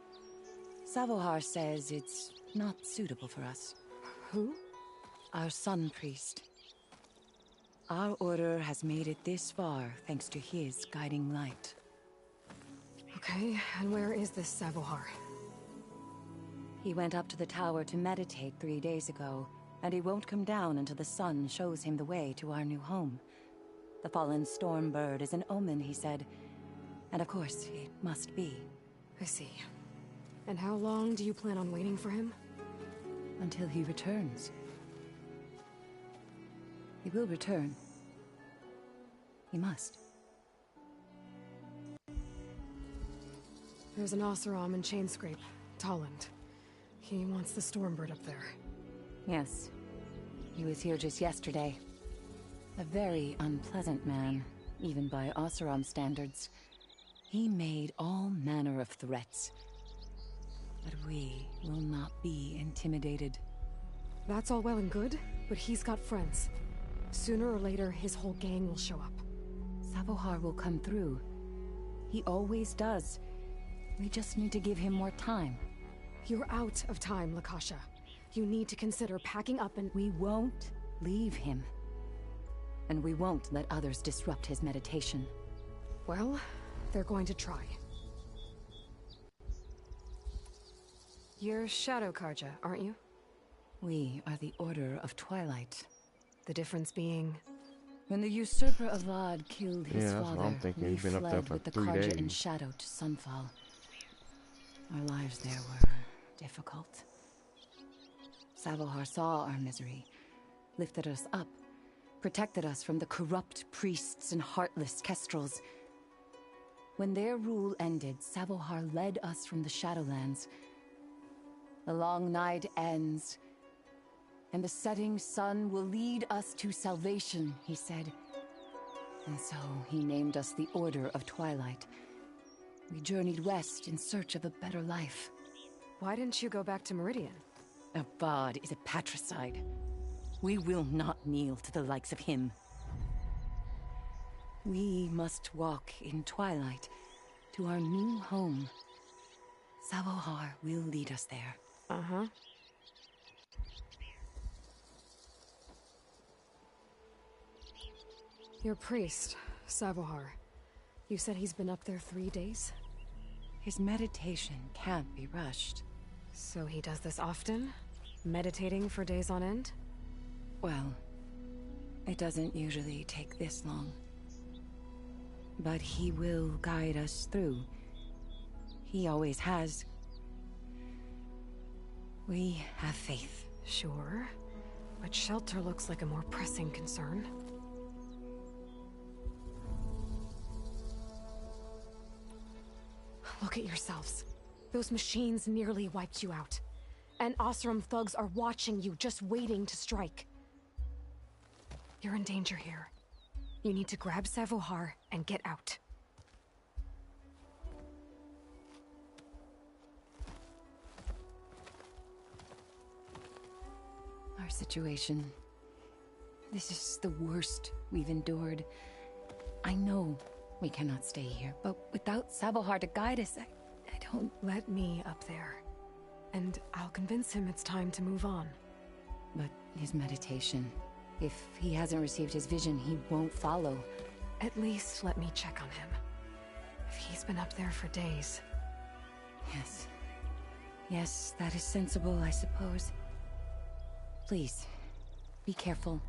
Savohar says it's not suitable for us. Who? Our Sun Priest. Our order has made it this far thanks to his guiding light. Okay, and where is this Savohar? He went up to the tower to meditate 3 days ago, and he won't come down until the sun shows him the way to our new home. The fallen storm bird is an omen, he said. And of course, it must be. I see. And how long do you plan on waiting for him? Until he returns. He will return. He must. There's an Oseram in Chainscrape, Tolland. He wants the Stormbird up there. Yes. He was here just yesterday. A very unpleasant man, even by Oseram standards. He made all manner of threats. But we will not be intimidated. That's all well and good, but he's got friends. Sooner or later, his whole gang will show up. Savohar will come through. He always does. We just need to give him more time. You're out of time, Lakasha. You need to consider packing up and— We won't leave him. And we won't let others disrupt his meditation. Well, they're going to try. You're Shadow Karja, aren't you? We are the Order of Twilight. The difference being... When the usurper Avad killed his that's what father, I'm thinking. we He's been up there fled for with the 3 Karja in days. shadow to Sunfall. Our lives there were difficult. Savohar saw our misery, lifted us up, protected us from the corrupt priests and heartless kestrels. When their rule ended, Savohar led us from the Shadowlands. The long night ends, and the setting sun will lead us to salvation, he said. And so he named us the Order of Twilight. We journeyed west in search of a better life. Why didn't you go back to Meridian? Avad is a patricide. We will not kneel to the likes of him. We must walk in twilight to our new home. Savohar will lead us there. Uh-huh. Your priest, Savohar. You said he's been up there 3 days? His meditation can't be rushed. So he does this often? Meditating for days on end? Well, it doesn't usually take this long. But he will guide us through. He always has. We have faith. Sure. But shelter looks like a more pressing concern. Look at yourselves. Those machines nearly wiped you out. And Oseram thugs are watching you, just waiting to strike. You're in danger here. You need to grab Savohar and get out. Our situation. This is the worst we've endured. I know we cannot stay here, but without Savohar to guide us, I don't... Let me up there. And I'll convince him it's time to move on. But his meditation... If he hasn't received his vision, he won't follow. At least let me check on him. If he's been up there for days. Yes. Yes, that is sensible, I suppose. Please, be careful.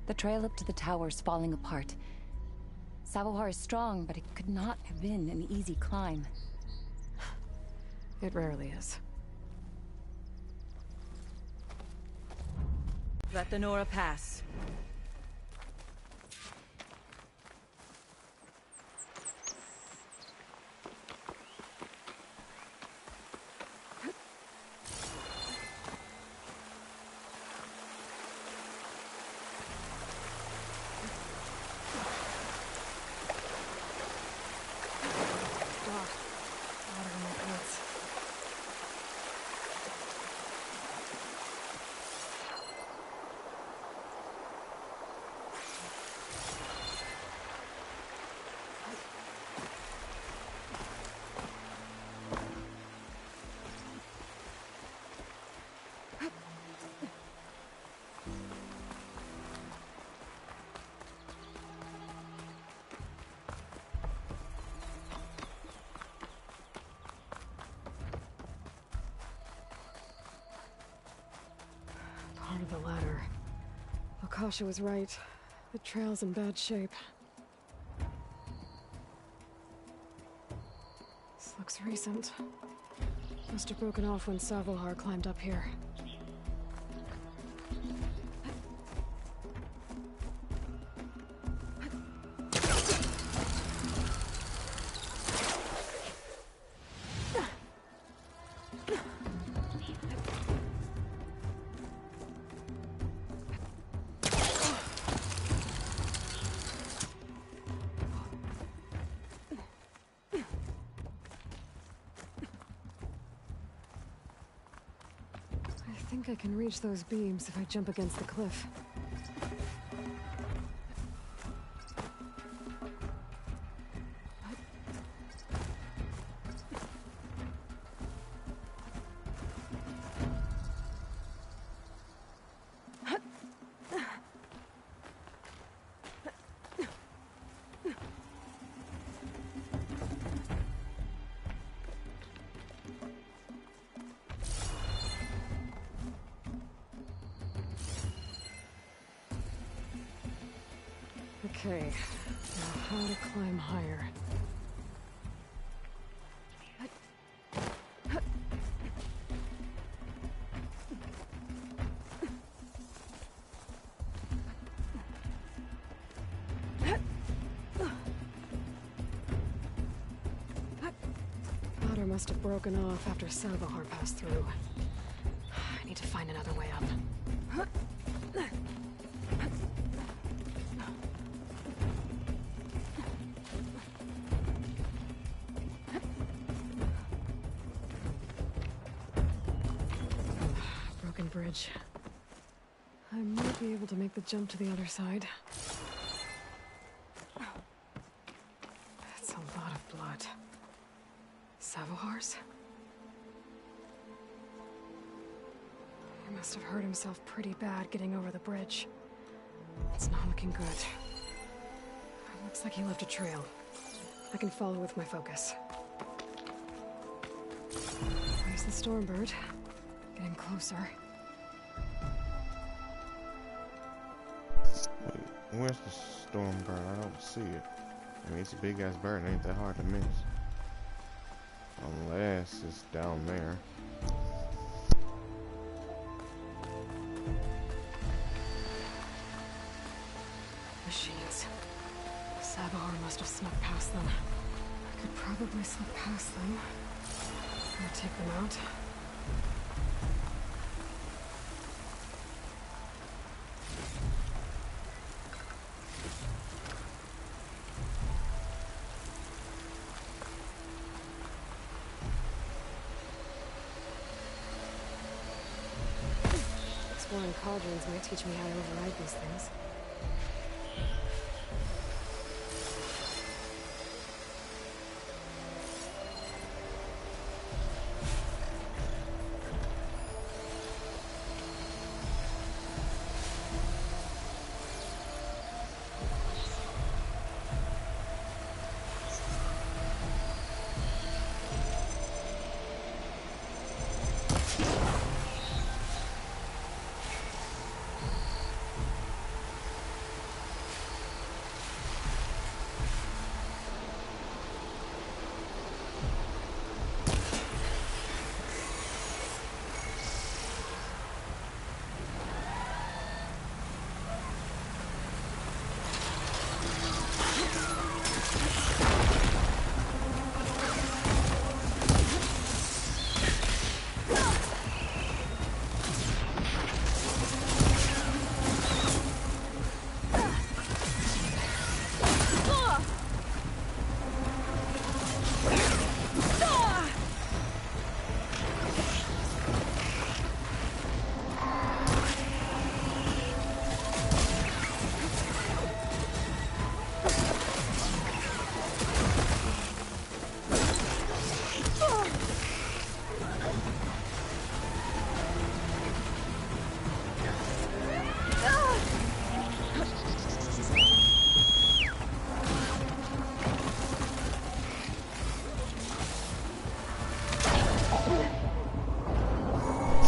The trail up to the tower's falling apart. Savohar is strong, but it could not have been an easy climb. It rarely is. Let the Nora pass. Part of the ladder. Lakasha was right. The trail's in bad shape. This looks recent. Must have broken off when Savohar climbed up here. think I can reach those beams if I jump against the cliff. Okay, now how to climb higher. Ladder must have broken off after Salvahar passed through. I need to find another way up. Bridge. I might be able to make the jump to the other side. That's a lot of blood. Savohar's? He must have hurt himself pretty bad getting over the bridge. It's not looking good. Looks like he left a trail. I can follow with my focus. There's the Stormbird. Getting closer. Where's the storm bird? I don't see it. I mean, it's a big ass bird. It ain't that hard to miss. Unless it's down there. Machines. Savahar must have snuck past them. I could probably slip past them. Or take them out. Exploring cauldrons might teach me how to override these things.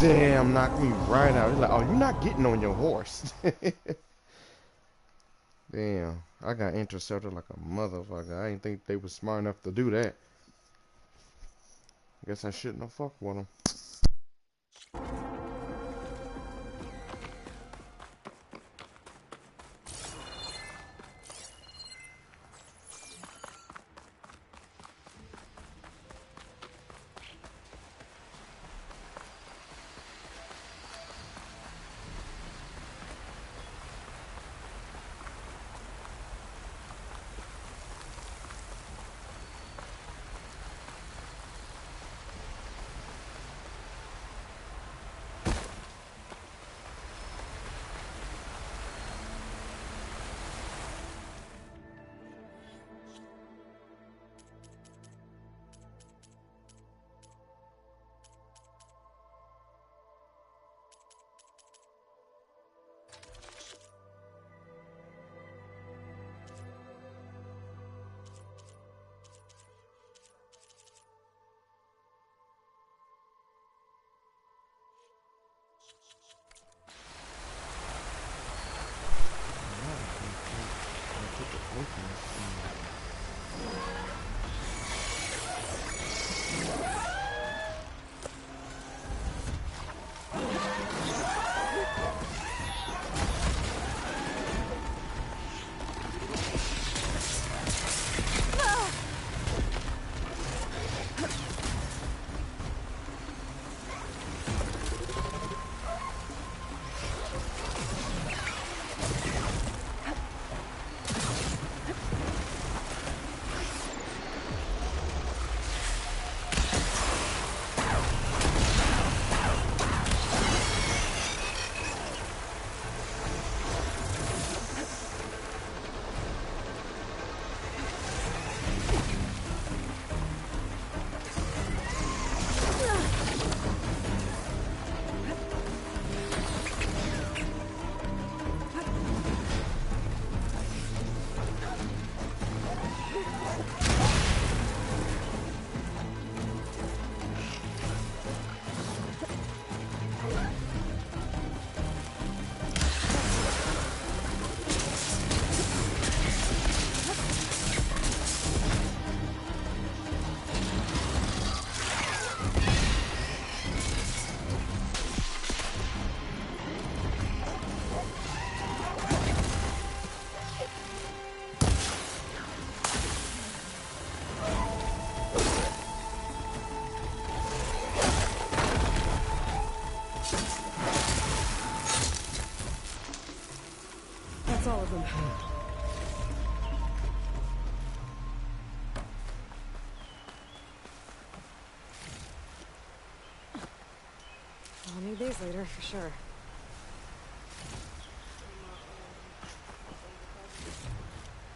Damn, knocked me right out. He's like, oh, you're not getting on your horse. Damn, I got intercepted like a motherfucker. I didn't think they were smart enough to do that. Guess I shouldn't have fucked with them. That's all of them. I'll need these later, for sure.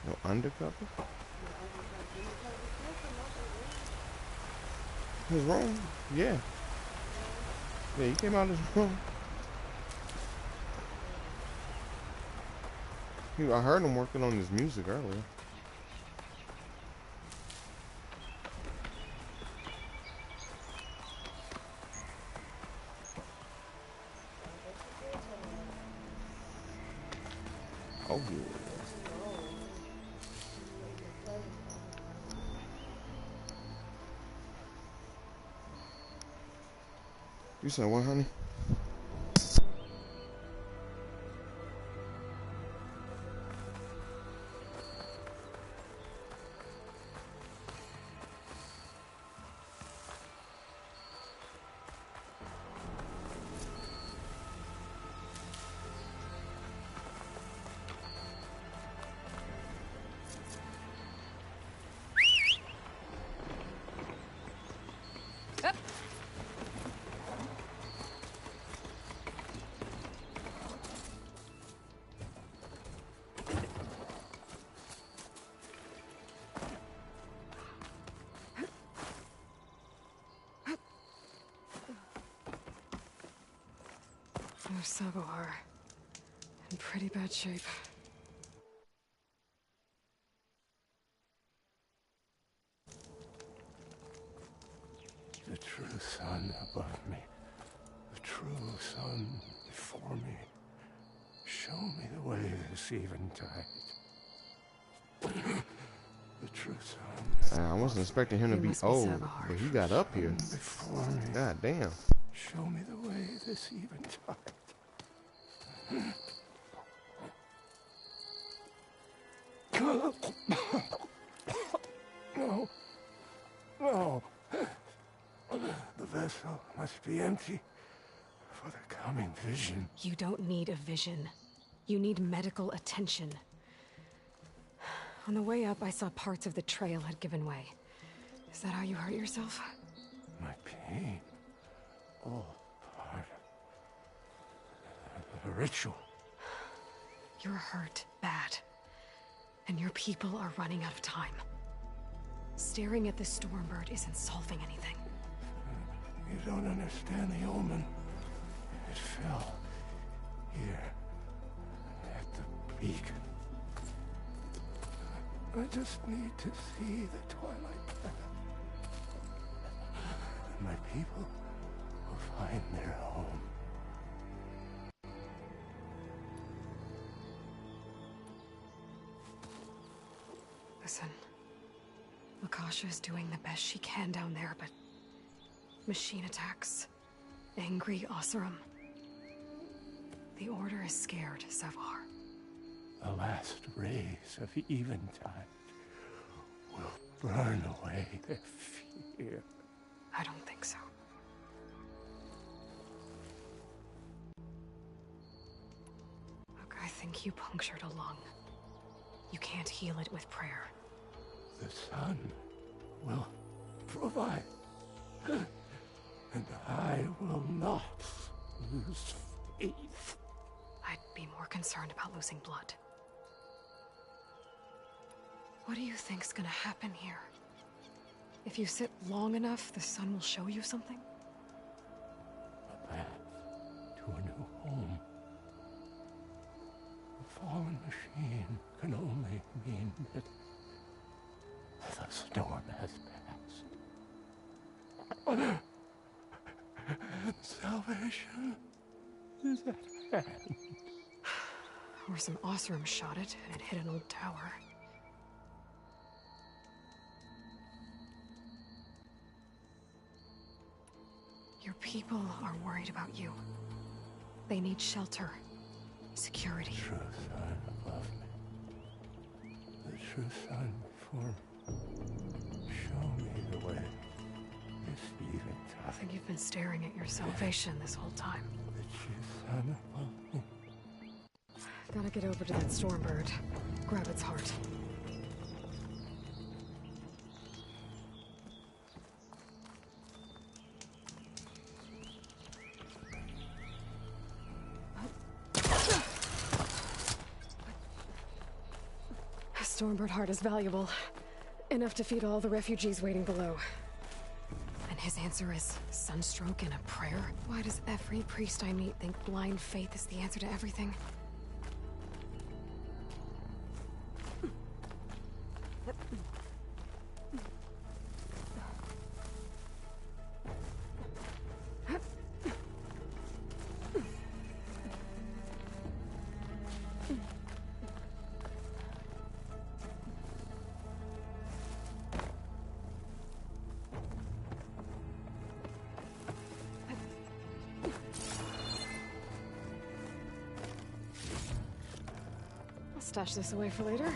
No undercover? His room? Yeah. Yeah, he came out of his room. I heard him working on his music earlier. Oh yeah. You said what, honey? There's Sabohar. In pretty bad shape. The true sun above me. The true sun before me. Show me the way this eventide. The true sun. I wasn't expecting him to be old, but he got up here. Before me. God damn. Show me the way this eventide. No. No. The vessel must be empty for the coming vision. You don't need a vision. You need medical attention. On the way up, I saw parts of the trail had given way. Is that how you hurt yourself? My pain. All part of the ritual. You're hurt bad. And your people are running out of time. Staring at the Stormbird isn't solving anything. You don't understand the omen. It fell here at the beacon. I just need to see the twilight path. And my people will find their home. Listen, Lakasha is doing the best she can down there, but machine attacks, angry Oseram. The Order is scared, Savar. The last rays of eventide will burn away their fear. I don't think so. Look, I think you punctured a lung. You can't heal it with prayer. The sun will provide. And I will not lose faith. I'd be more concerned about losing blood. What do you think's gonna happen here? If you sit long enough, the sun will show you something? A path to a new home. A fallen machine can only mean that the storm has passed. And salvation is at hand. Or some Oseram shot it, and it hit an old tower. Your people are worried about you. They need shelter, security. The true sun above me. The true sun before me. Show me the way. This eventide. I think you've been staring at your salvation this whole time. The true sun above me. Gotta get over to that Stormbird. Grab its heart. Stormbird heart is valuable. Enough to feed all the refugees waiting below. And his answer is sunstroke and a prayer? Why does every priest I meet think blind faith is the answer to everything? Stash this away for later.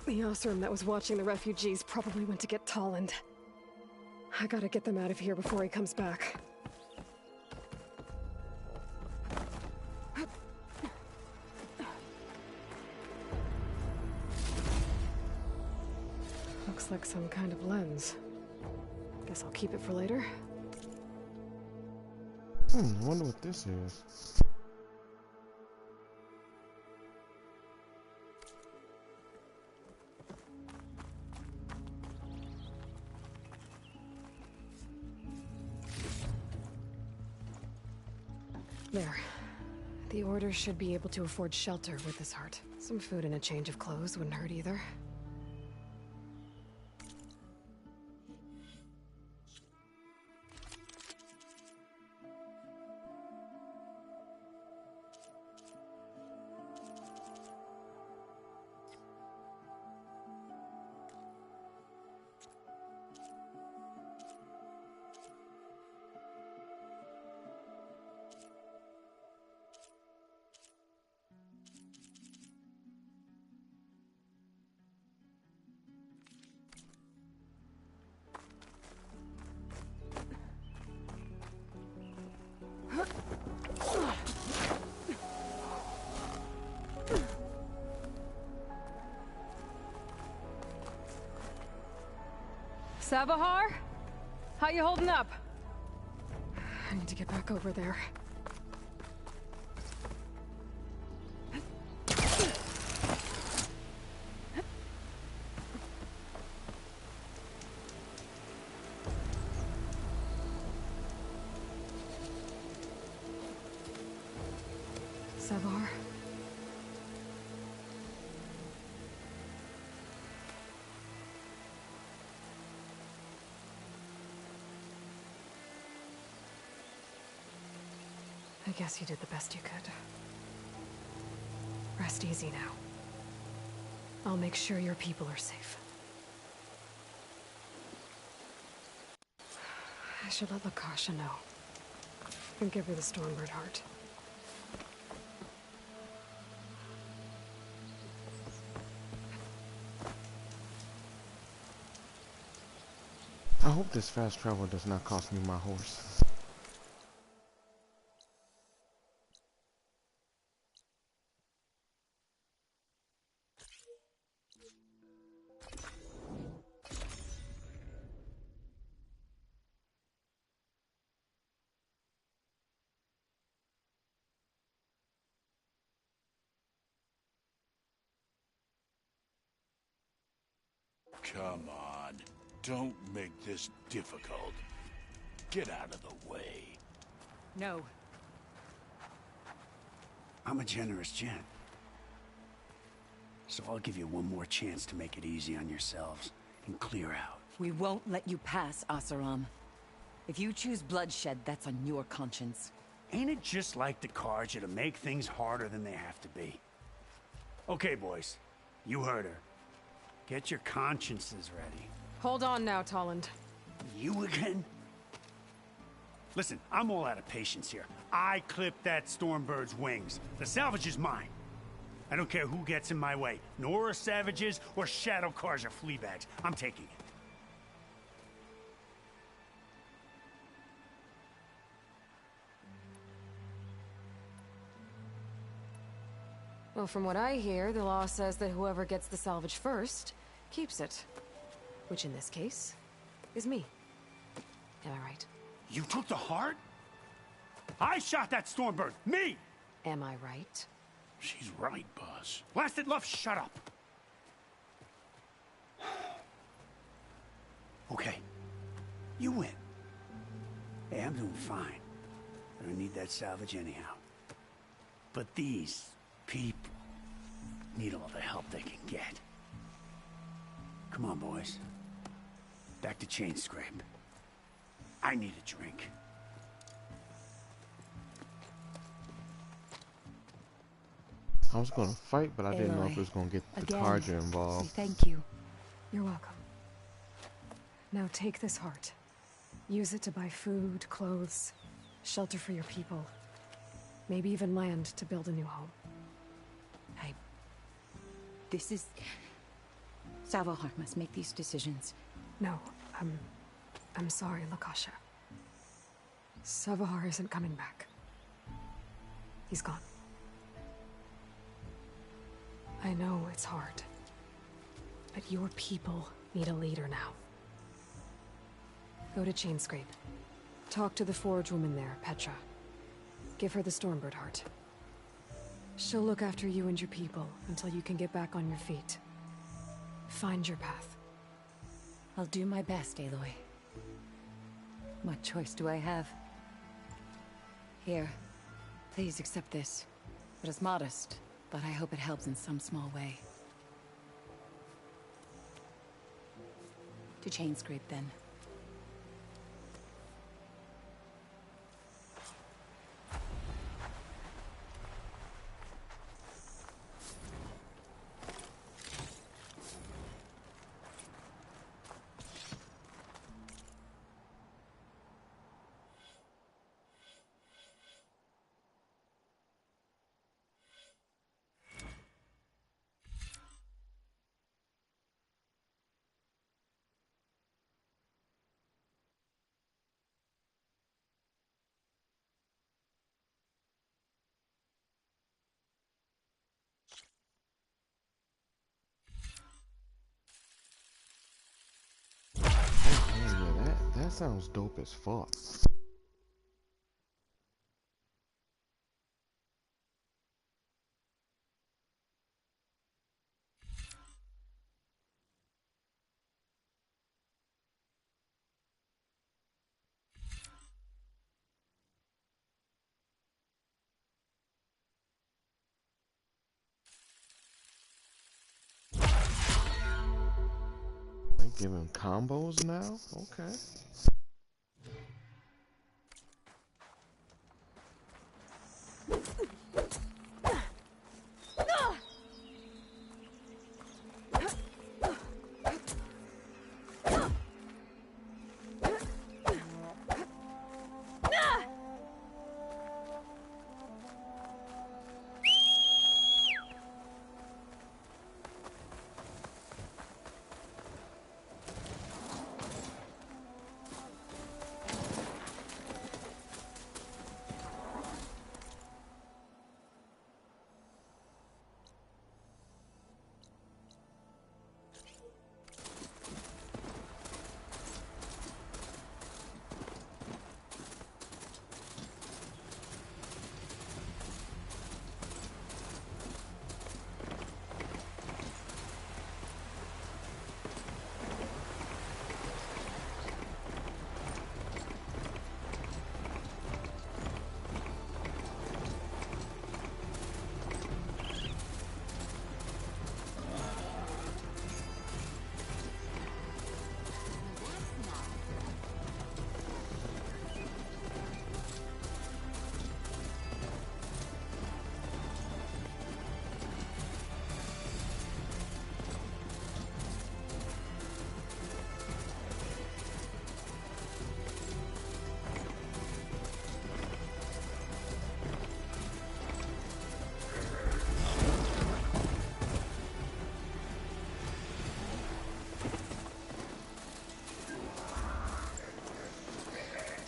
The Osram that was watching the refugees probably went to get Tolland. I gotta get them out of here before he comes back. Looks like some kind of lens. Guess I'll keep it for later. I wonder what this is. There. The Order should be able to afford shelter with this heart. Some food and a change of clothes wouldn't hurt either. Savahar? How you holding up? I need to get back over there. Savahar? I guess you did the best you could. Rest easy now. I'll make sure your people are safe. I should let Lakasha know. And give her the Stormbird heart. I hope this fast travel does not cost me my horse. Come on. Don't make this difficult. Get out of the way. No. I'm a generous gent. So I'll give you one more chance to make it easy on yourselves and clear out. We won't let you pass, Oseram. If you choose bloodshed, that's on your conscience. Ain't it just like the Carja to make things harder than they have to be? Okay, boys. You heard her. Get your consciences ready. Hold on now, Tolland. You again? Listen, I'm all out of patience here. I clipped that Stormbird's wings. The salvage is mine. I don't care who gets in my way. Nora savages or Shadow Carja fleabags. I'm taking it. Well, from what I hear, the law says that whoever gets the salvage first keeps it. Which in this case is me. Am I right? You took the heart? I shot that Stormbird! Me! Am I right? She's right, boss. Blasted love, shut up! Okay. You win. Hey, I'm doing fine. I don't need that salvage anyhow. But these people need all the help they can get. Come on, boys. Back to Chain Scrape. I need a drink. I was gonna fight, but I didn't know if it was gonna get the Carja involved. Thank you. You're welcome. Now take this heart. Use it to buy food, clothes, shelter for your people. Maybe even land to build a new home. This is... Savahar must make these decisions. No, I'm sorry, Lakasha. Savahar isn't coming back. He's gone. I know it's hard, but your people need a leader now. Go to Chainscrape. Talk to the forge woman there, Petra. Give her the Stormbird heart. She'll look after you and your people until you can get back on your feet. Find your path. I'll do my best, Aloy. What choice do I have? Here, please accept this. It is modest, but I hope it helps in some small way. To Chainscrape, then. Yeah, that sounds dope as fuck. They giving combos now? Okay.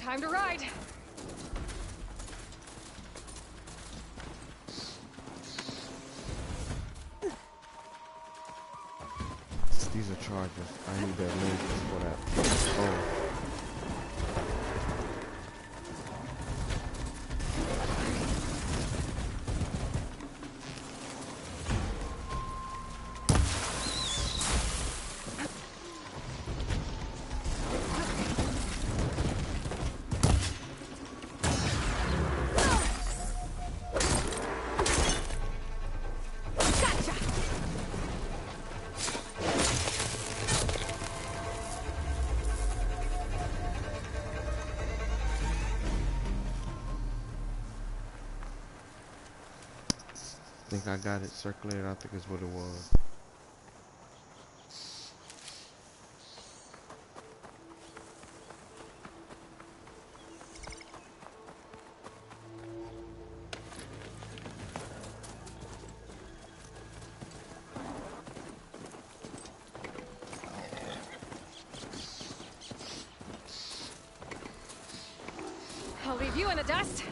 Time to ride. These are charges. I need that lenses for that. Oh. I think I got it circulated. I think is what it was. I'll leave you in the dust.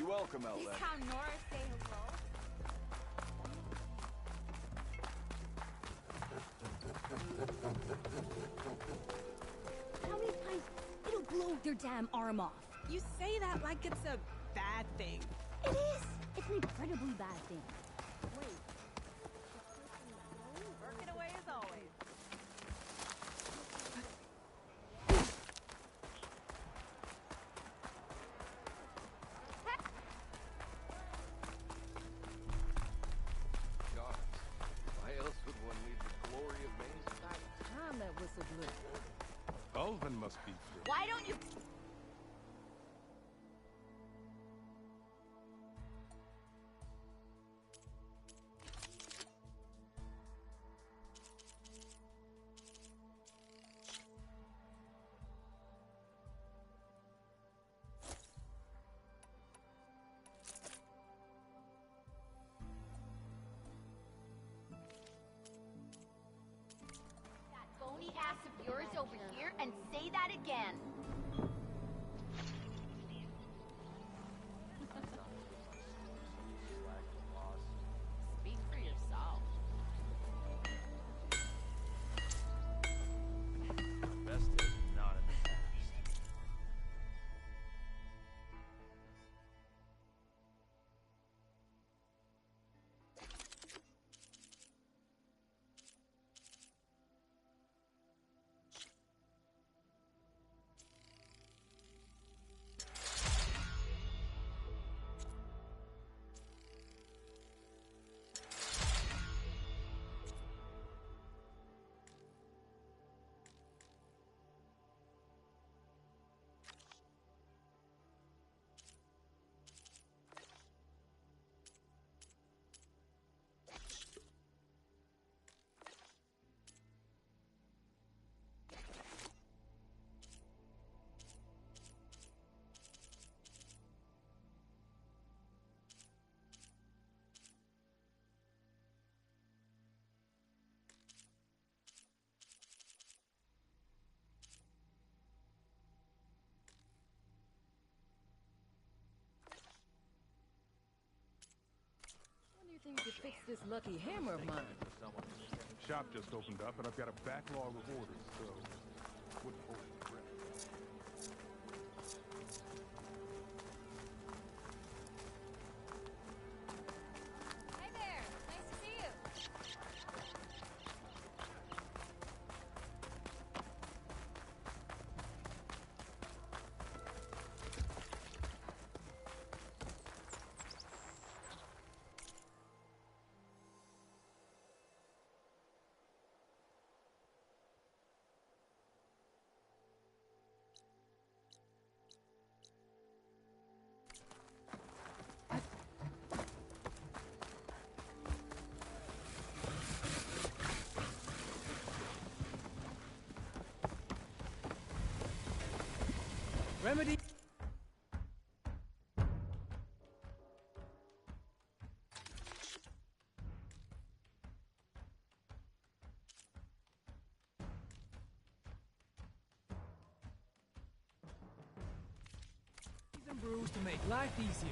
Welcome, Elven. Is how Nora say hello? How many times it'll blow their damn arm off? You say that like it's a bad thing. It is. It's an incredibly bad thing. Wait. Working away as always. Elven must be through. Why don't you... phony ass of yours over here and say that again. Speak for yourself. Best is not in the past. When do you think you fix this lucky hammer of mine? Shop just opened up, and I've got a backlog of orders, so wouldn't hold your breath. Hey there, nice to see you. Remedy. And brews to make life easier.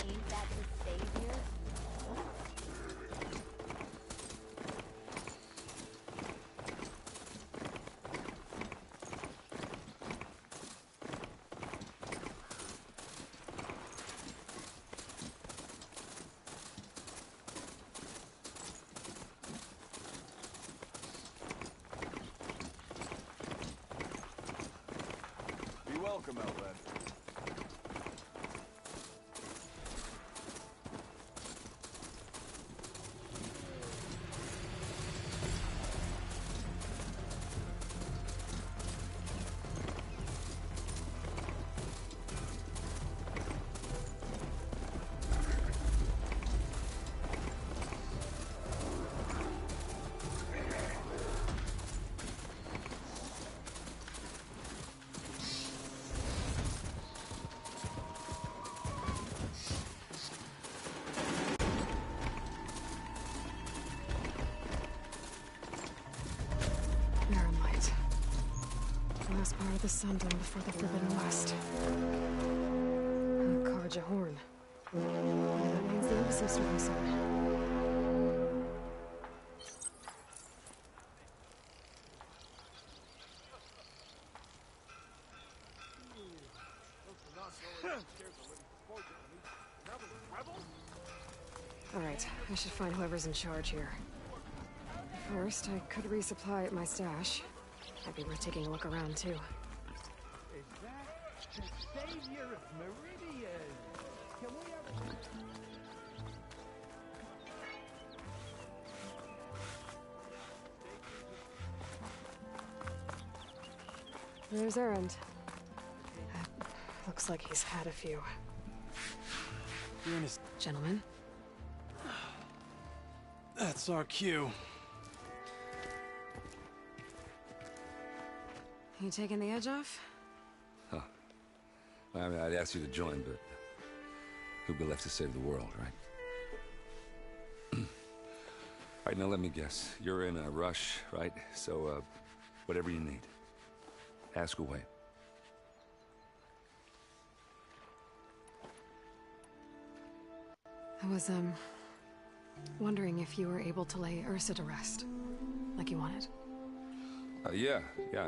Ain't that the savior? Be welcome, Elven. Marinlight. Last part of the Sundom before the Forbidden West. Karja Horn. That means the episode starting soon. Alright, I should find whoever's in charge here. First, I could resupply at my stash. Might be worth taking a look around, too. Is that the savior of Meridian? Can we have... There's Errand. Looks like he's had a few. Gentlemen? That's our cue. You taking the edge off? Huh. I mean, I'd ask you to join, but who'd be left to save the world, right? All right, now let me guess. You're in a rush, right? So, whatever you need. Ask away. I was, wondering if you were able to lay Ursa to rest, like you wanted. Yeah,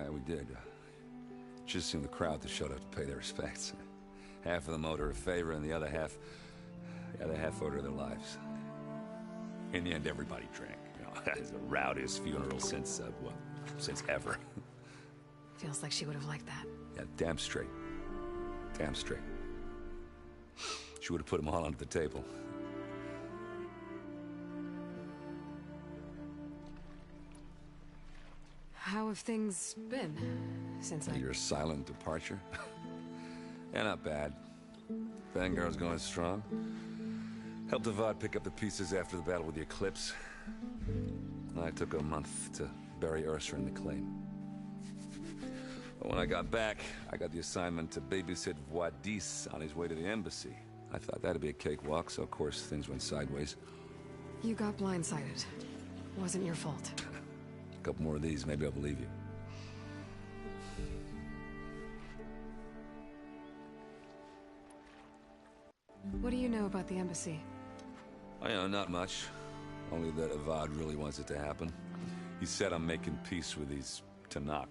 we did. Just seemed the crowd that showed up to pay their respects. Half of them owed her a favor, and the other half owed her their lives. In the end, everybody drank. You know, it's the rowdiest funeral since, since ever. Feels like she would have liked that. Yeah, damn straight. Damn straight. She would have put them all under the table. How have things been since Your silent departure? Yeah, not bad. Vanguard's going strong. Helped Avad pick up the pieces after the battle with the Eclipse. I took a month to bury Ursa in the claim. But when I got back, I got the assignment to babysit Wadis on his way to the embassy. I thought that'd be a cakewalk, so of course things went sideways. You got blindsided. Wasn't your fault. A couple more of these, maybe I'll believe you. What do you know about the embassy? I know, not much. Only that Avad really wants it to happen. He said I'm making peace with these Tanakh.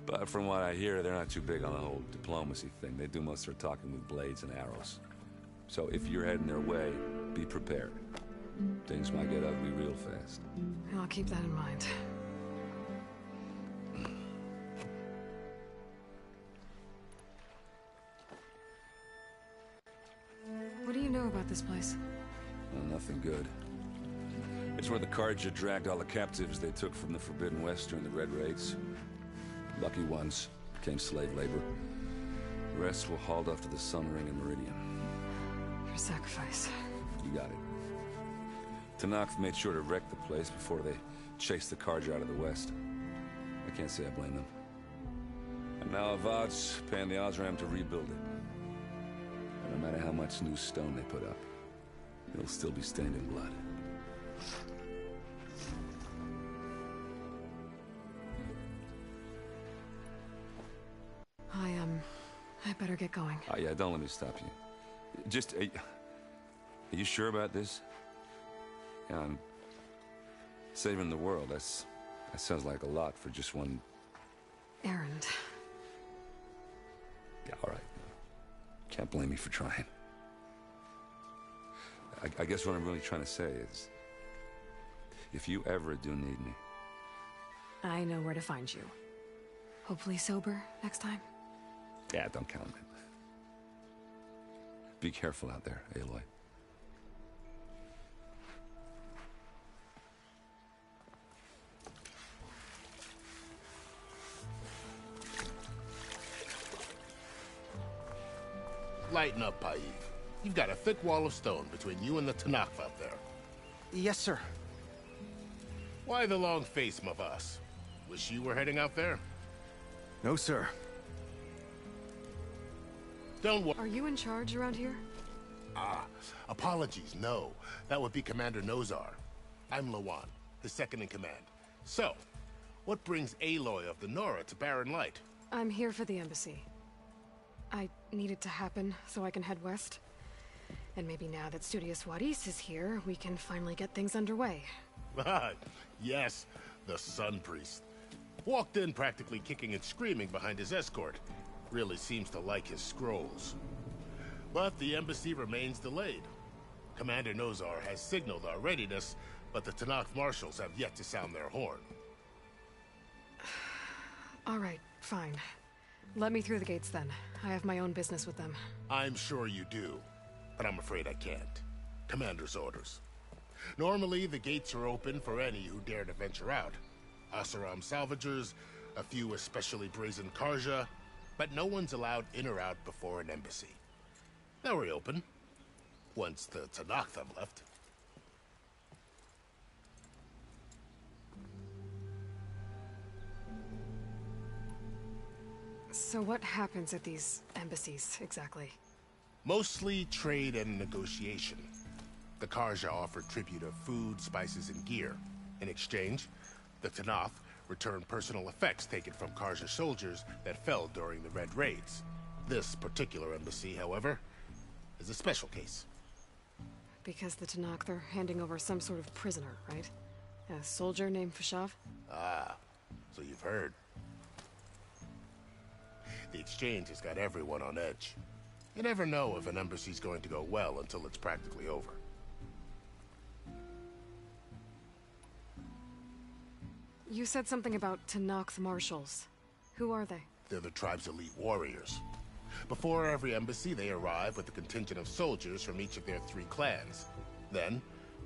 But from what I hear, they're not too big on the whole diplomacy thing. They do most of their talking with blades and arrows. So if you're heading their way, be prepared. Things might get ugly real fast. I'll keep that in mind. What do you know about this place? Well, nothing good. It's where the Carja dragged all the captives they took from the Forbidden West during the Red Raids. Lucky ones became slave labor. The rest were hauled off to the Sun Ring and Meridian. For sacrifice. You got it. Tanakh made sure to wreck the place before they chased the Carja out of the West. I can't say I blame them. And now Avad's paying the Osram to rebuild it. And no matter how much new stone they put up, it'll still be stained in blood. I better get going. Oh, yeah, don't let me stop you. Just, are you sure about this? Yeah, I'm saving the world. That sounds like a lot for just one... errand. Yeah, all right. Can't blame me for trying. I guess what I'm really trying to say is, if you ever do need me... I know where to find you. Hopefully sober next time. Yeah, don't count on it. Be careful out there, Aloy. Lighten up, Paif. You've got a thick wall of stone between you and the Tanakh out there. Yes, sir. Why the long face, Mavas? Wish you were heading out there? No, sir. Don't worry. Are you in charge around here? Apologies, no. That would be Commander Nozar. I'm Lawan, his second in command. So, what brings Aloy of the Nora to Barren Light? I'm here for the embassy. I need it to happen so I can head west. And maybe now that Studious Wadis is here, we can finally get things underway. Yes, the Sun Priest. Walked in practically kicking and screaming behind his escort. Really seems to like his scrolls. But the embassy remains delayed. Commander Nozar has signaled our readiness, but the Tanakh marshals have yet to sound their horn. All right, fine. Let me through the gates then. I have my own business with them. I'm sure you do, but I'm afraid I can't. Commander's orders. Normally, the gates are open for any who dare to venture out. Oseram salvagers, a few especially brazen Carja, but no one's allowed in or out before an embassy. Now we're open, once the Tanakh have left. So what happens at these embassies, exactly? Mostly trade and negotiation. The Carja offer tribute of food, spices, and gear. In exchange, the Tanakh return personal effects taken from Carja soldiers that fell during the Red Raids. This particular embassy, however, is a special case. Because the Tanakh are handing over some sort of prisoner, right? A soldier named Fashav? Ah, so you've heard. The exchange has got everyone on edge. You never know if an embassy's going to go well until it's practically over. You said something about Tanakh marshals. Who are they? They're the tribe's elite warriors. Before every embassy, they arrive with a contingent of soldiers from each of their 3 clans. Then,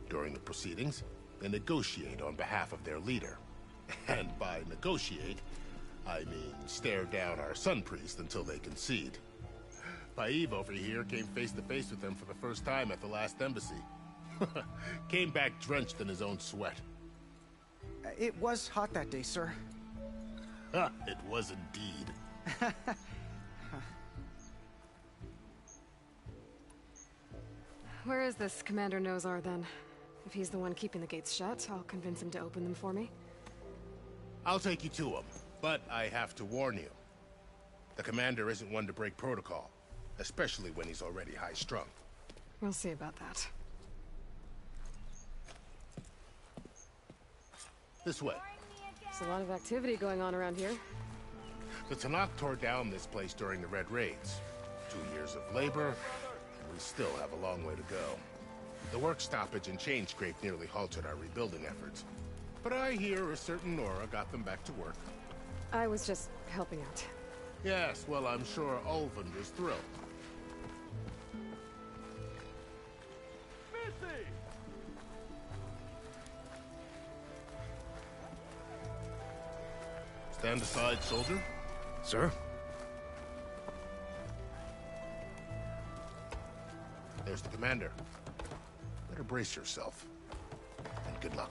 during the proceedings, they negotiate on behalf of their leader. And by negotiate, I mean stare down our Sun Priest until they concede. Paif over here came face to face with them for the first time at the last embassy. Came back drenched in his own sweat. It was hot that day, sir. It was indeed. Where is this Commander Nozar, then? If he's the one keeping the gates shut, I'll convince him to open them for me. I'll take you to him, but I have to warn you. The commander isn't one to break protocol, especially when he's already high-strung. We'll see about that. This way. There's a lot of activity going on around here. The Tanakh tore down this place during the Red Raids. 2 years of labor, and we still have a long way to go. The work stoppage and chain scrape nearly halted our rebuilding efforts. But I hear a certain Nora got them back to work. I was just helping out. Yes, well, I'm sure Ulvin was thrilled. Missy! Stand aside, soldier. Sir? There's the commander. Better brace yourself. And good luck.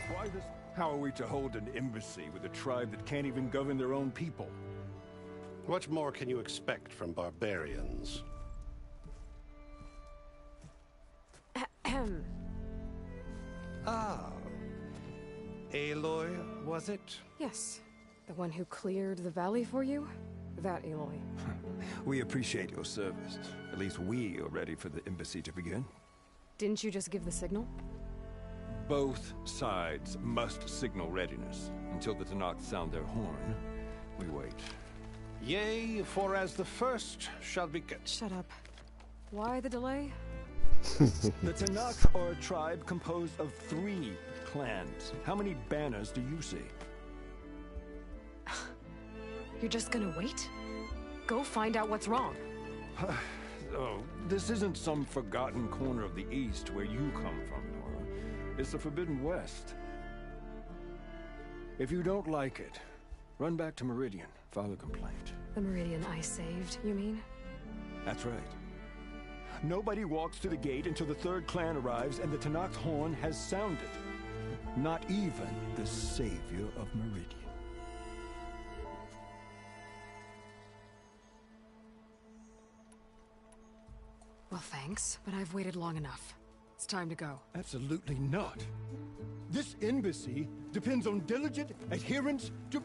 Why this? How are we to hold an embassy with a tribe that can't even govern their own people? What more can you expect from barbarians? Ahem. Ah. Aloy, was it? Yes. The one who cleared the valley for you? That Aloy. We appreciate your service. At least we are ready for the embassy to begin. Didn't you just give the signal? Both sides must signal readiness. Until the Tanakh sound their horn, we wait. Yea, for as the first shall be... Shut up. Why the delay? The Tanakh are a tribe composed of 3 clans. How many banners do you see? You're just gonna wait? Go find out what's wrong. Oh, this isn't some forgotten corner of the East where you come from, Nora. It's the Forbidden West. If you don't like it, run back to Meridian, file a complaint. The Meridian I saved, you mean? That's right. Nobody walks to the gate until the 3rd clan arrives and the Tanakh's horn has sounded. Not even the savior of Meridian. Well, thanks, but I've waited long enough. It's time to go. Absolutely not. This embassy depends on diligent adherence to...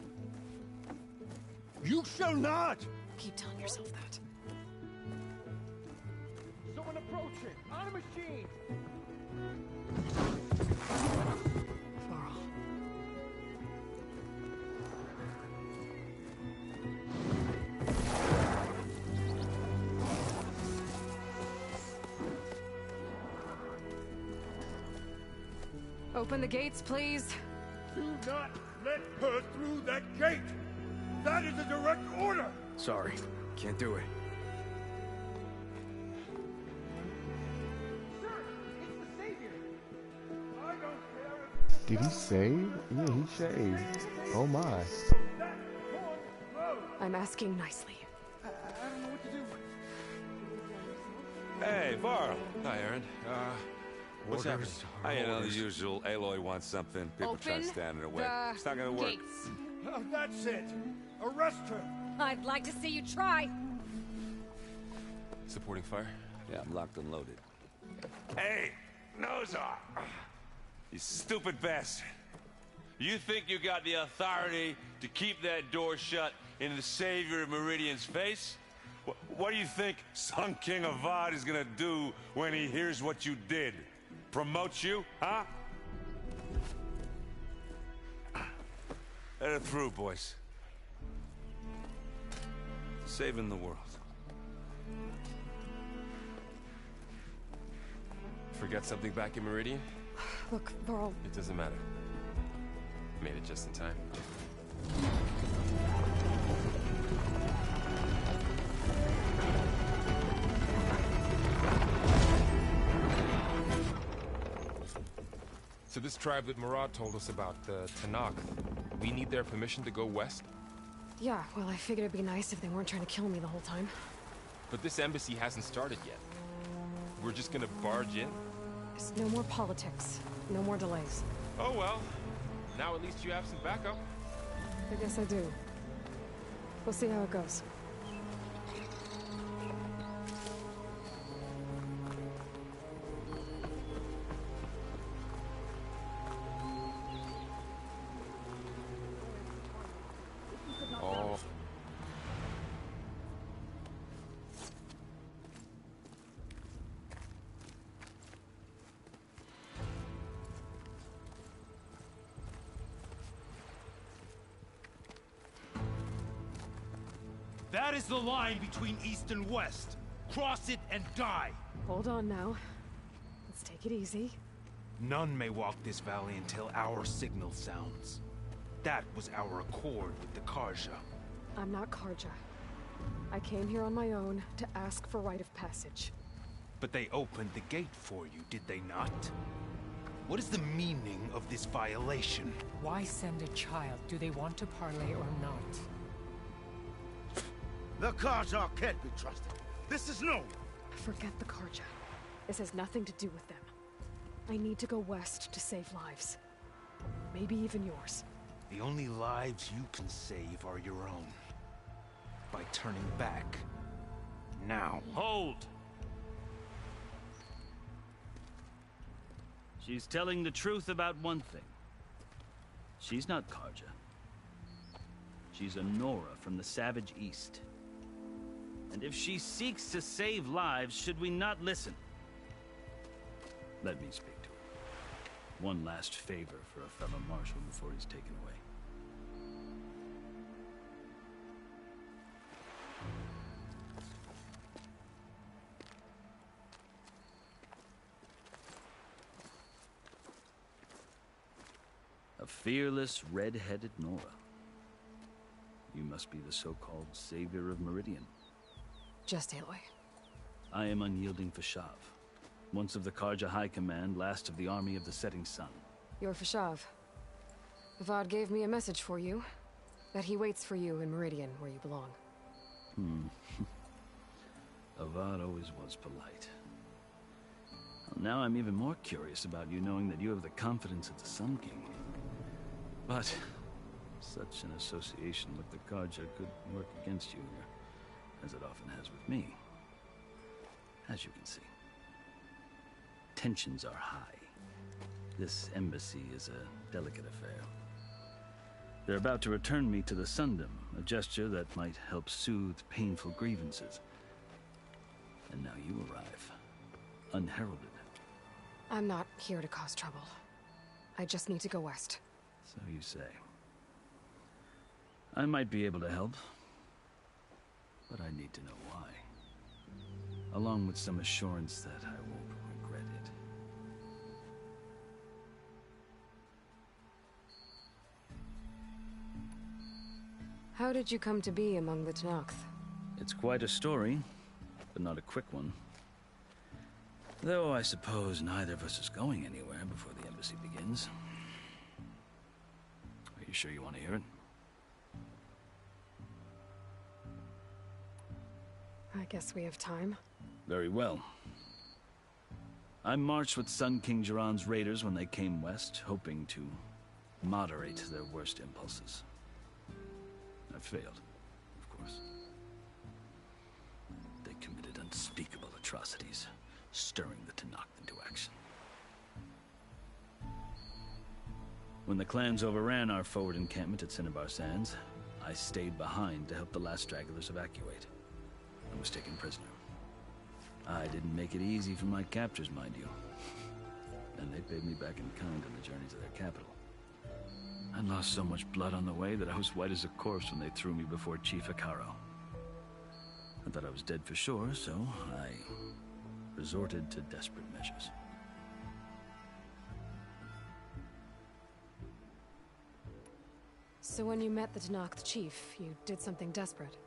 You shall not! Keep telling yourself that. Someone approaching! On a machine! Varl. Open the gates, please. Do not let her through that gate! That is a direct order! Sorry, can't do it. Sir, it's the Savior! I don't care if... Did he save? Yeah, he shaved. Oh my. I'm asking nicely. I don't know what to do. Hey, Varl. Hi, Aaron. What's happening? You know, the usual. Aloy wants something. People try to stand in her way. It's not gonna work. Gates. Oh, that's it! Arrest her! I'd like to see you try. Supporting fire? Yeah, I'm locked and loaded. Hey, Nozar! You stupid bastard. You think you got the authority to keep that door shut in the savior of Meridian's face? What do you think Sun King Avad is gonna do when he hears what you did? Promote you, huh? Let it through, boys. Saving the world. Forget something back in Meridian? Look, Varl. It doesn't matter. Made it just in time. So this tribe that Murad told us about, the Tanakh, we need their permission to go west? Yeah, well, I figured it'd be nice if they weren't trying to kill me the whole time. But this embassy hasn't started yet. We're just gonna barge in? There's no more politics. No more delays. Oh well. Now at least you have some backup. I guess I do. We'll see how it goes. Oh. That is the line between East and West. Cross it and die. Hold on now. Let's take it easy. None may walk this valley until our signal sounds. That was our accord with the Karja. I'm not Karja. I came here on my own to ask for rite of passage. But they opened the gate for you, did they not? What is the meaning of this violation? Why send a child? Do they want to parley or not? The Karja can't be trusted. This is known. Forget the Karja. This has nothing to do with them. I need to go west to save lives. Maybe even yours. The only lives you can save are your own. By turning back. Now. Hold! She's telling the truth about one thing. She's not Karja. She's a Nora from the Savage East. And if she seeks to save lives, should we not listen? Let me speak to her. One last favor for a fellow marshal before he's taken away. A fearless, red-headed Nora. You must be the so-called savior of Meridian. Just Aloy. I am unyielding Fashav. Once of the Karja High Command, last of the army of the setting sun. You're Fashav. Avad gave me a message for you. That he waits for you in Meridian, where you belong. Avad always was polite. Well, now I'm even more curious about you knowing that you have the confidence of the Sun King. But such an association with the Karja could work against you here, as it often has with me. As you can see. Tensions are high. This embassy is a delicate affair. They're about to return me to the Sundom, a gesture that might help soothe painful grievances. And now you arrive, unheralded. I'm not here to cause trouble. I just need to go west. So you say. I might be able to help, but I need to know why. Along with some assurance that I won't regret it. How did you come to be among the Tenakth? It's quite a story, but not a quick one. Though I suppose neither of us is going anywhere before the embassy begins. Are you sure you want to hear it? I guess we have time. Very well. I marched with Sun King Jiran's raiders when they came west, hoping to moderate their worst impulses. I failed, of course. They committed unspeakable atrocities, stirring the Tenakth into action. When the clans overran our forward encampment at Cinnabar Sands, I stayed behind to help the last stragglers evacuate. I was taken prisoner. I didn't make it easy for my captors, mind you. And they paid me back in kind on the journey to their capital. I lost so much blood on the way that I was white as a corpse when they threw me before Chief Hikaru. I thought I was dead for sure, so I resorted to desperate measures. So when you met the Tenakth chief, you did something desperate?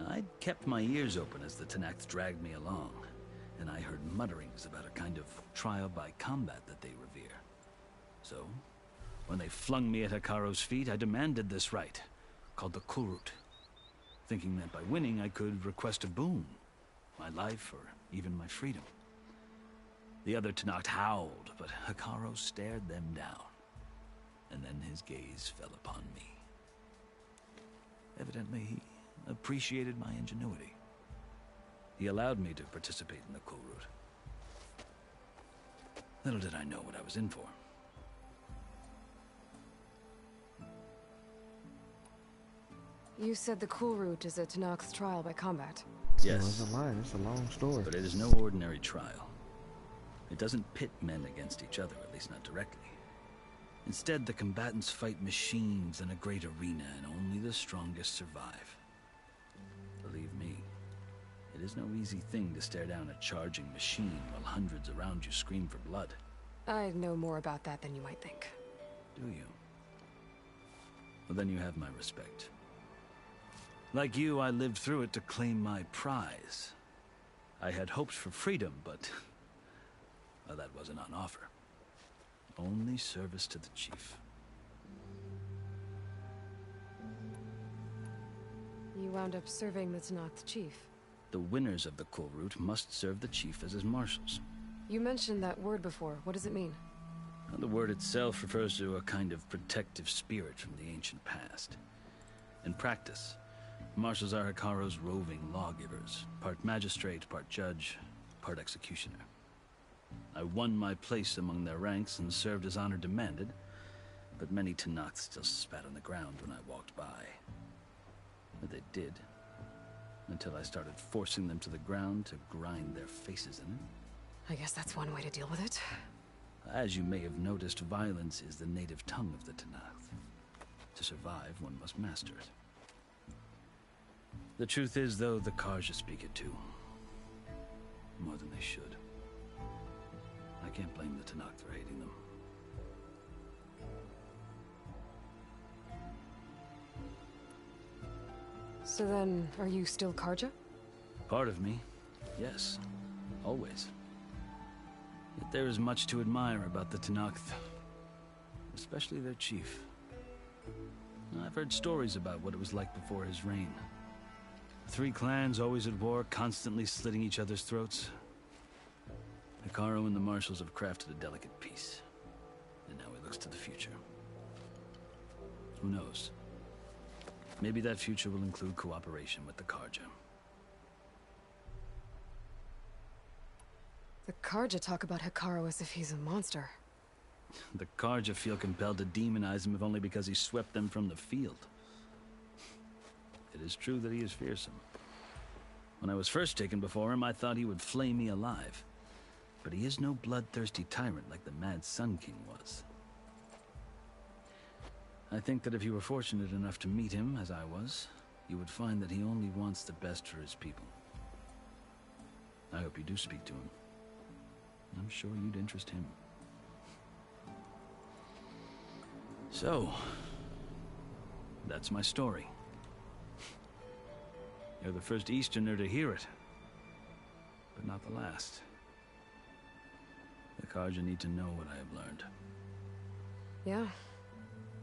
I'd kept my ears open as the Tenakth dragged me along, and I heard mutterings about a kind of trial by combat that they revere. So, when they flung me at Hikaru's feet, I demanded this rite, called the Kurut, thinking that by winning I could request a boon, my life or even my freedom. The other Tenakth howled, but Hekarro stared them down. And then his gaze fell upon me. Evidently, he appreciated my ingenuity. He allowed me to participate in the cool route. Little did I know what I was in for. You said the cool route is a Tenakth's trial by combat. Yes. It's a line. It's a long story. But it is no ordinary trial. It doesn't pit men against each other, at least not directly. Instead, the combatants fight machines in a great arena, and only the strongest survive. Believe me, it is no easy thing to stare down a charging machine while hundreds around you scream for blood. I know more about that than you might think. Do you? Well, then you have my respect. Like you, I lived through it to claim my prize. I had hoped for freedom, but well, that wasn't on offer. Only service to the chief. You wound up serving the Tenakth chief. The winners of the cool route must serve the chief as his marshals. You mentioned that word before. What does it mean? Well, the word itself refers to a kind of protective spirit from the ancient past. In practice, marshals are Hekarro's roving lawgivers, part magistrate, part judge, part executioner. I won my place among their ranks and served as honor demanded, but many Tenakth still spat on the ground when I walked by. But they did, until I started forcing them to the ground to grind their faces in it. I guess that's one way to deal with it. As you may have noticed, violence is the native tongue of the Tenakth. To survive, one must master it. The truth is, though, the Karja speak it too. More than they should. I can't blame the Tenakth for hating them. So then, are you still Karja? Part of me, yes. Always. Yet there is much to admire about the Tenakth. Especially their chief. I've heard stories about what it was like before his reign. 3 clans always at war, constantly slitting each other's throats. Hekarro and the marshals have crafted a delicate peace. And now he looks to the future. Who knows? Maybe that future will include cooperation with the Karja. The Karja talk about Hekarro as if he's a monster. The Karja feel compelled to demonize him if only because he swept them from the field. It is true that he is fearsome. When I was first taken before him, I thought he would flay me alive. But he is no bloodthirsty tyrant like the Mad Sun King was. I think that if you were fortunate enough to meet him, as I was, you would find that he only wants the best for his people. I hope you do speak to him. I'm sure you'd interest him. So, that's my story. You're the first Easterner to hear it, but not the last. The Karja need to know what I have learned. Yeah.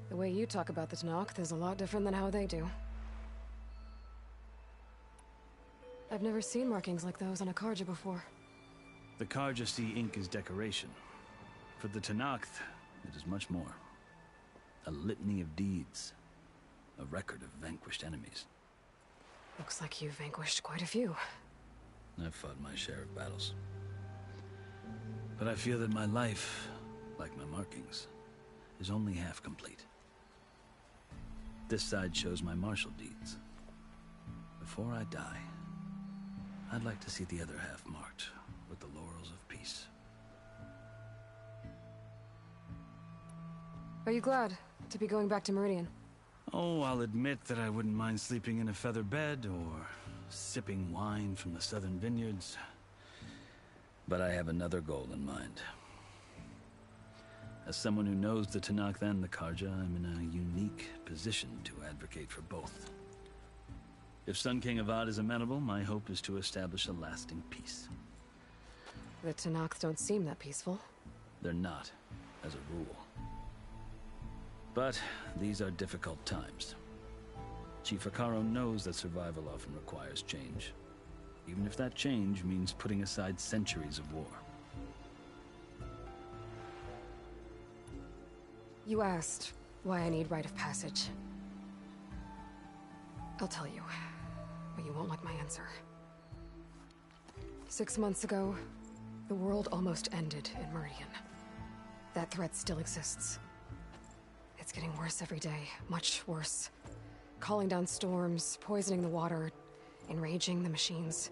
The way you talk about the Tenakth is a lot different than how they do. I've never seen markings like those on a Karja before. The Karja see ink as decoration. For the Tenakth, it is much more. A litany of deeds. A record of vanquished enemies. Looks like you've vanquished quite a few. I've fought my share of battles. But I feel that my life, like my markings, is only half complete. This side shows my martial deeds. Before I die, I'd like to see the other half marked with the laurels of peace. Are you glad to be going back to Meridian? Oh, I'll admit that I wouldn't mind sleeping in a feather bed or sipping wine from the southern vineyards. But I have another goal in mind. As someone who knows the Tenakth and the Karja, I'm in a unique position to advocate for both. If Sun King Avad is amenable, my hope is to establish a lasting peace. The Tenakth don't seem that peaceful. They're not, as a rule. But these are difficult times. Chief Hekarro knows that survival often requires change, even if that change means putting aside centuries of war. You asked why I need rite of passage. I'll tell you, but you won't like my answer. 6 months ago, the world almost ended in Meridian. That threat still exists. It's getting worse every day, much worse. Calling down storms, poisoning the water, enraging the machines.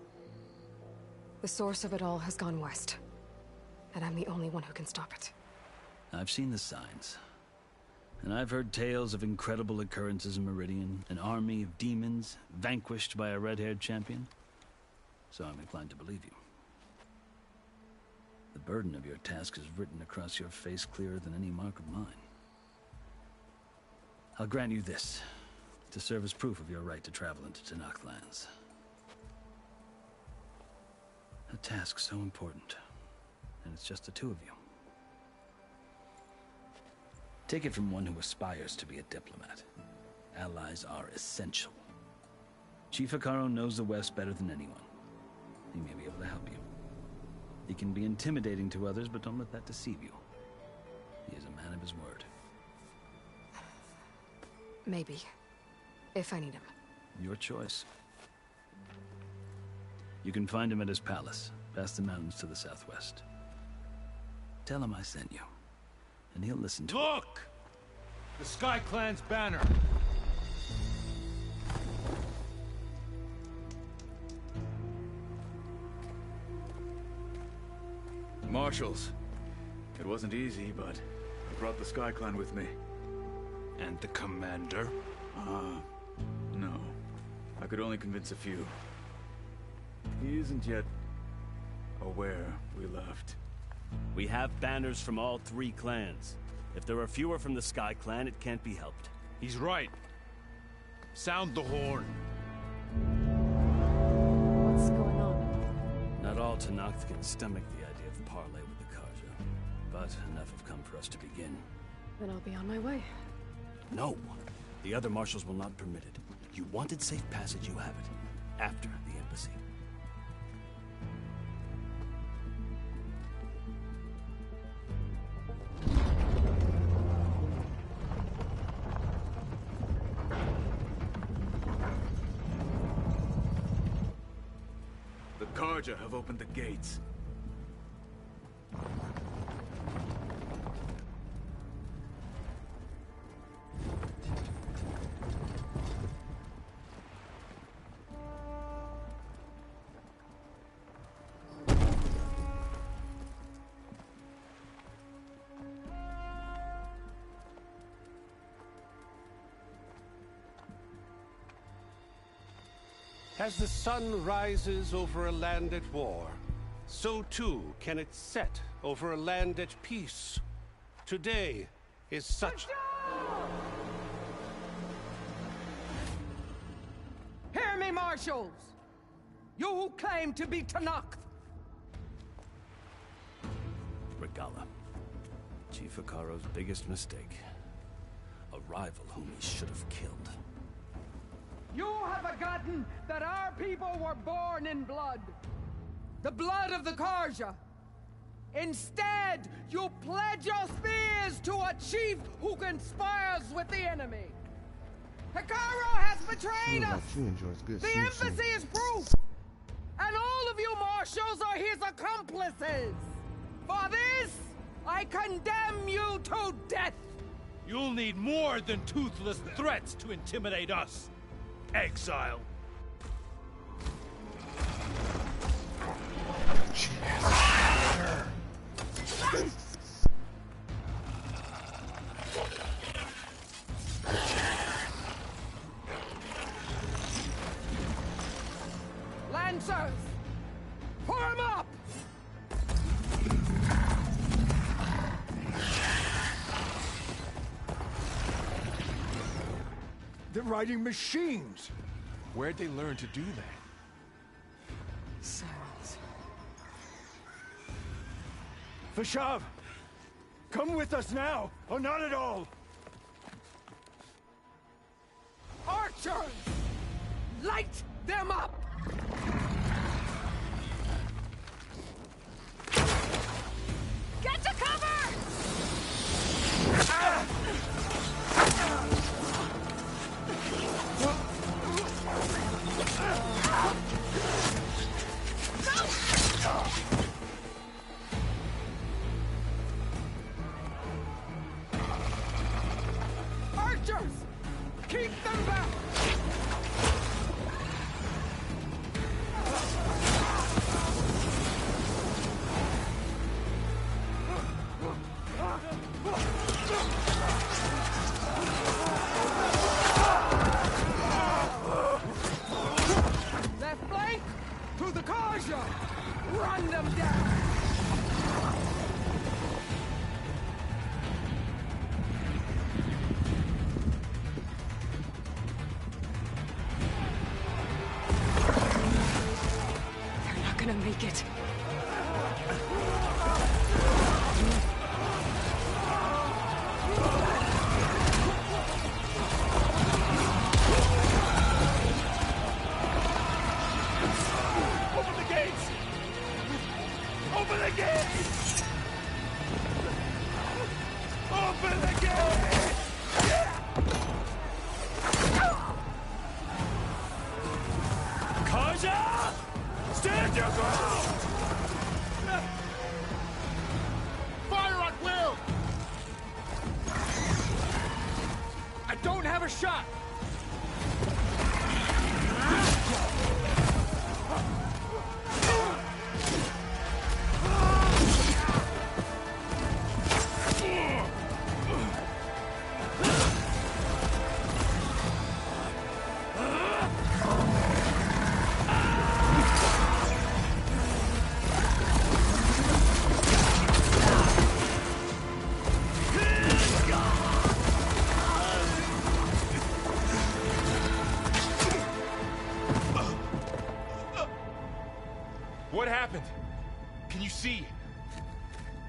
The source of it all has gone west, and I'm the only one who can stop it. I've seen the signs. And I've heard tales of incredible occurrences in Meridian, an army of demons vanquished by a red-haired champion. So I'm inclined to believe you. The burden of your task is written across your face clearer than any mark of mine. I'll grant you this, to serve as proof of your right to travel into Tenakth lands. A task so important, and it's just the two of you. Take it from one who aspires to be a diplomat. Allies are essential. Chief Hekarro knows the West better than anyone. He may be able to help you. He can be intimidating to others, but don't let that deceive you. He is a man of his word. Maybe. If I need him. Your choice. You can find him at his palace, past the mountains to the southwest. Tell him I sent you, and he'll listen to Look! The Sky Clan's banner! Marshals. It wasn't easy, but I brought the Sky Clan with me. And the commander? No. I could only convince a few. He isn't yet aware we left. We have banners from all 3 clans. If there are fewer from the Sky Clan, it can't be helped. He's right. Sound the horn. What's going on? Not all Tenakth can stomach the idea of parley with the Karja, but enough have come for us to begin. Then I'll be on my way. No. The other marshals will not permit it. You wanted safe passage, you have it. After the embassy. The Karja have opened the gates. As the sun rises over a land at war, so too can it set over a land at peace. Today is such... Hear me, marshals! You who claim to be Tenakth! Regala. Chief Hekarro's biggest mistake. A rival whom he should have killed. You have forgotten that our people were born in blood. The blood of the Karja. Instead, you pledge your spears to a chief who conspires with the enemy. Hekarro has betrayed us! The embassy is proof! And all of you marshals are his accomplices! For this, I condemn you to death! You'll need more than toothless threats to intimidate us. Exile. Lancers! Form up! They're riding machines! Where'd they learn to do that? Silence. Vashav! Come with us now, or not at all! Archers! Light them up! Get to cover! soldiers! Keep them back! Left flank! To the Karja! Run them down! They're not gonna make it. Open the gates! Open the gates! Open the gates! Karja! Stand your ground! Fire at will! I don't have a shot! What happened? Can you see?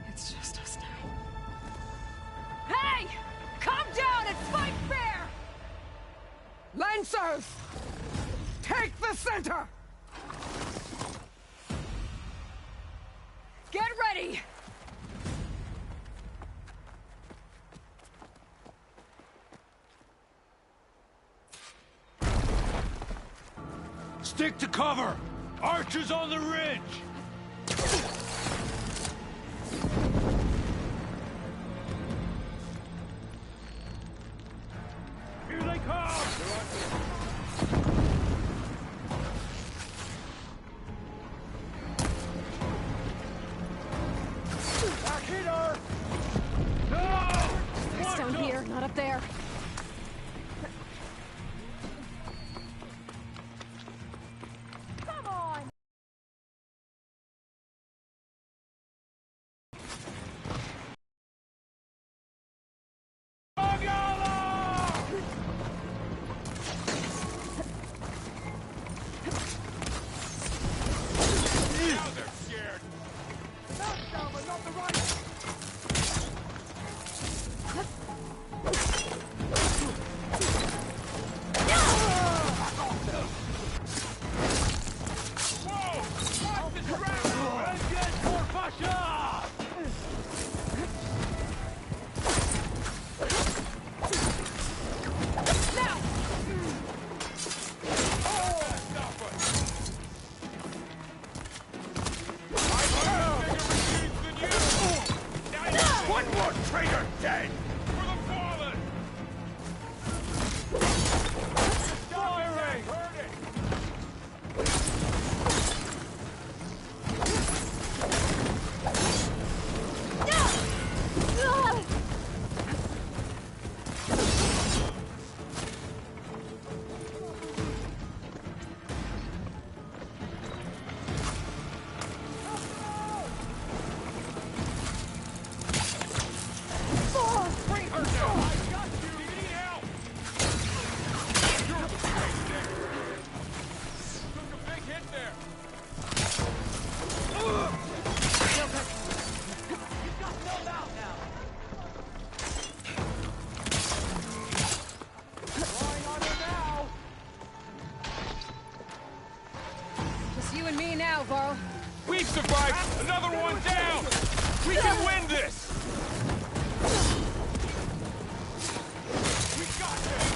It's just us now. Hey! Come down and fight fair! Lancers! Take the center! Get ready! Stick to cover! Archers on the ridge! Here they come! Back hitter! No! It's down here, not up there. Come on! Now they're scared! Knockdown, but not the right! One more traitor dead! For the fallen! Firing! Just you and me now, Varl. We've survived! Another one down! We can win this! We got this!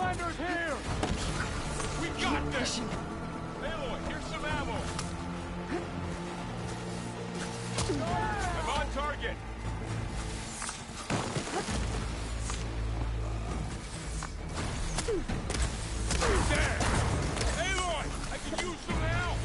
Commander's here! We got this! Aloy, here's some ammo! I'm on target! There! Aloy, I can use some help!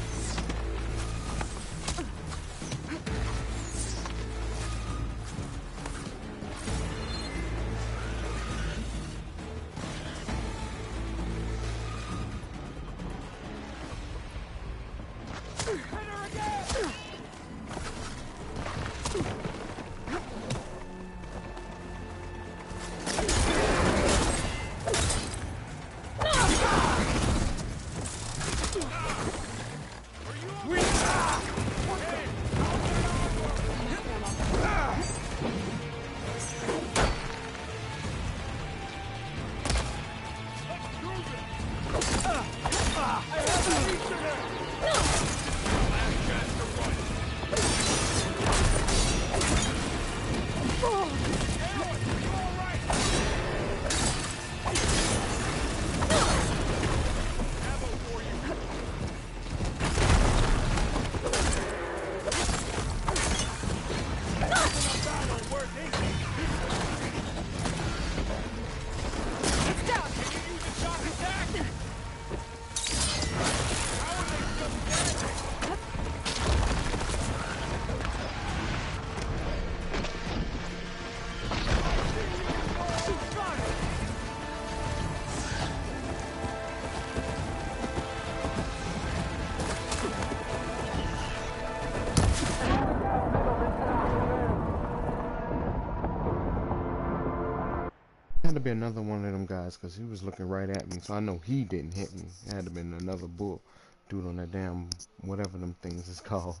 Had to be another one of them guys because he was looking right at me, so I know he didn't hit me. It had to been another bull dude on that damn whatever them things is called.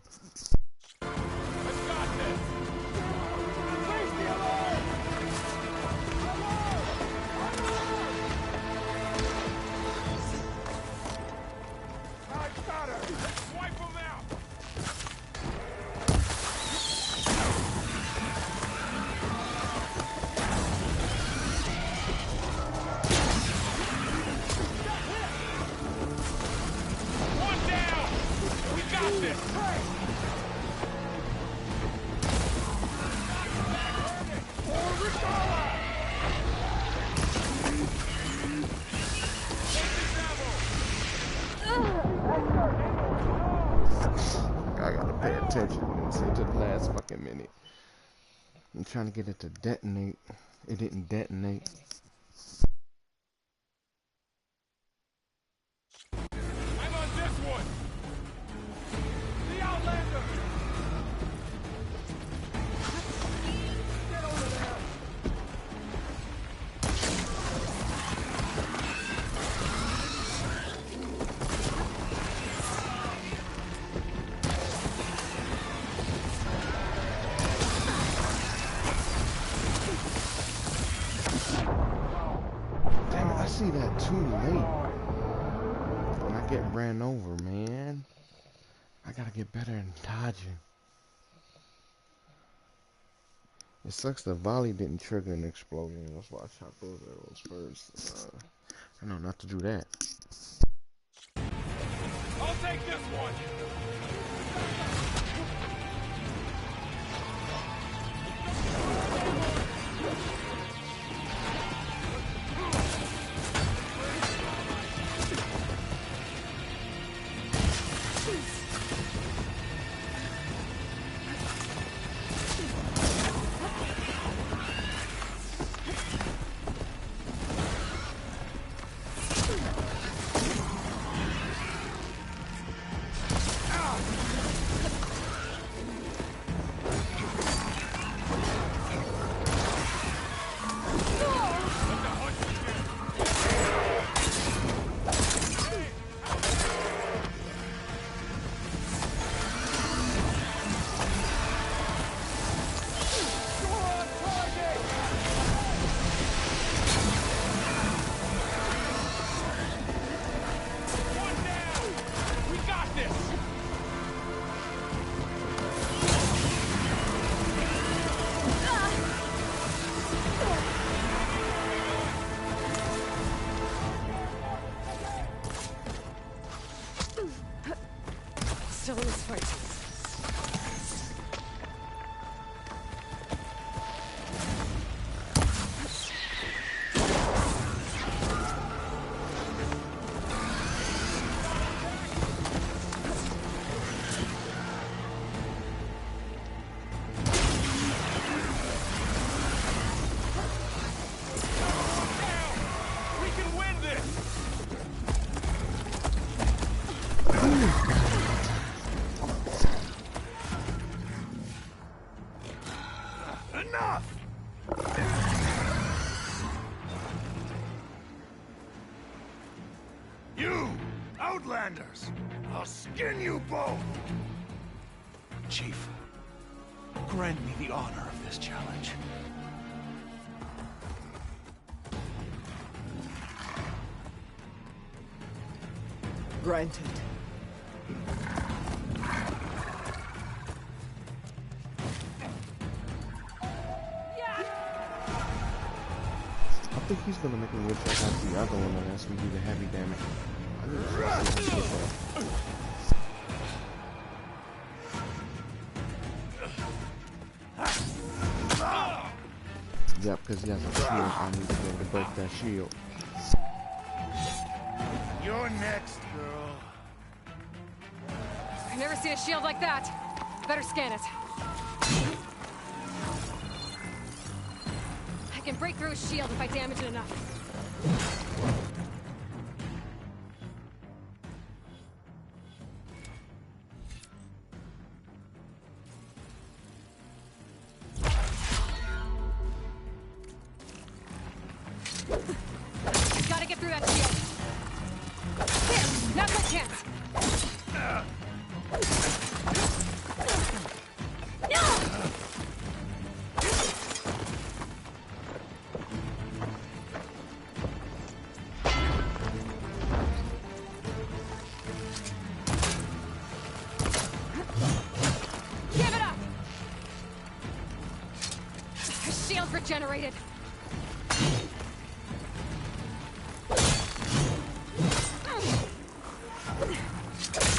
To the last fucking minute. I'm trying to get it to detonate. It didn't detonate. I'm on this one! The Outlander! Get over there! I see that too late. And I get ran over, man. I gotta get better at dodging. It sucks the volley didn't trigger an explosion. That's why I shot those arrows first. I know not to do that. I'll take this one! Enough! You, Outlanders! I'll skin you both! Chief, grant me the honor of this challenge. Granted. I think he's gonna make me check out the other one and ask me to do the heavy damage. I need to see how to get that. Yep, because he has a shield. I need to be able to break that shield. You're next, girl. I've never seen a shield like that. Better scan it. I can break through his shield if I damage it enough. Gotta get through that shield. There, now's my chance. Give it up! His shield's regenerated.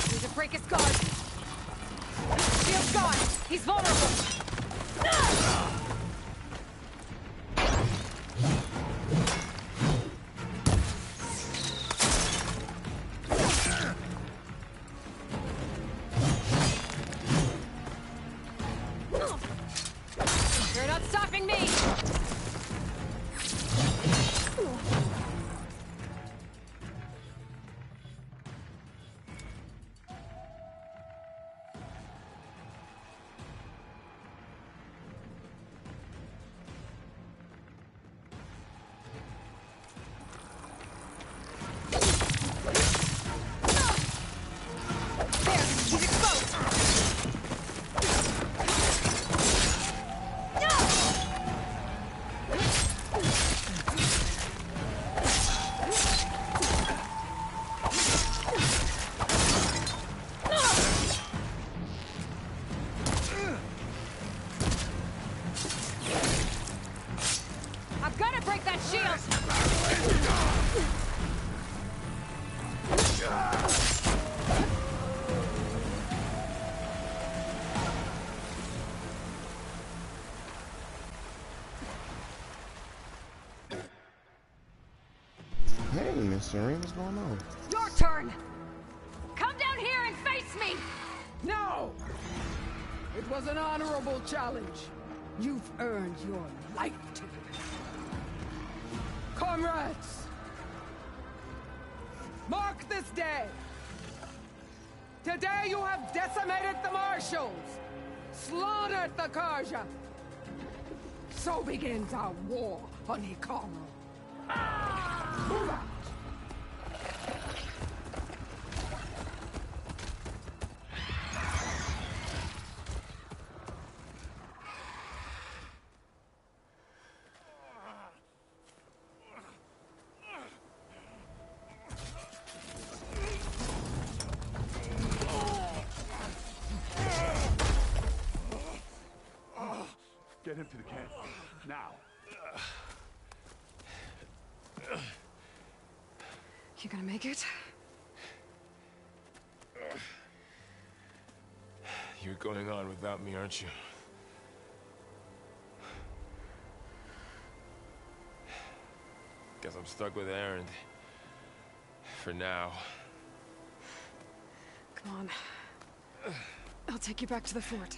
Need to break his guard. Shield's gone. He's vulnerable. You're not stopping me. I've got to break that shield! Hey, Mr. Ring, what's going on? Your turn! Come down here and face me! No! It was an honorable challenge. You've earned your life today. Comrades! Mark this day! Today you have decimated the Marshals! Slaughtered the Karja! So begins our war on Hikaru. Move out! Get him to the camp. Now. You gonna make it? You're going on without me, aren't you? Guess I'm stuck with Erend. For now. Come on. I'll take you back to the fort.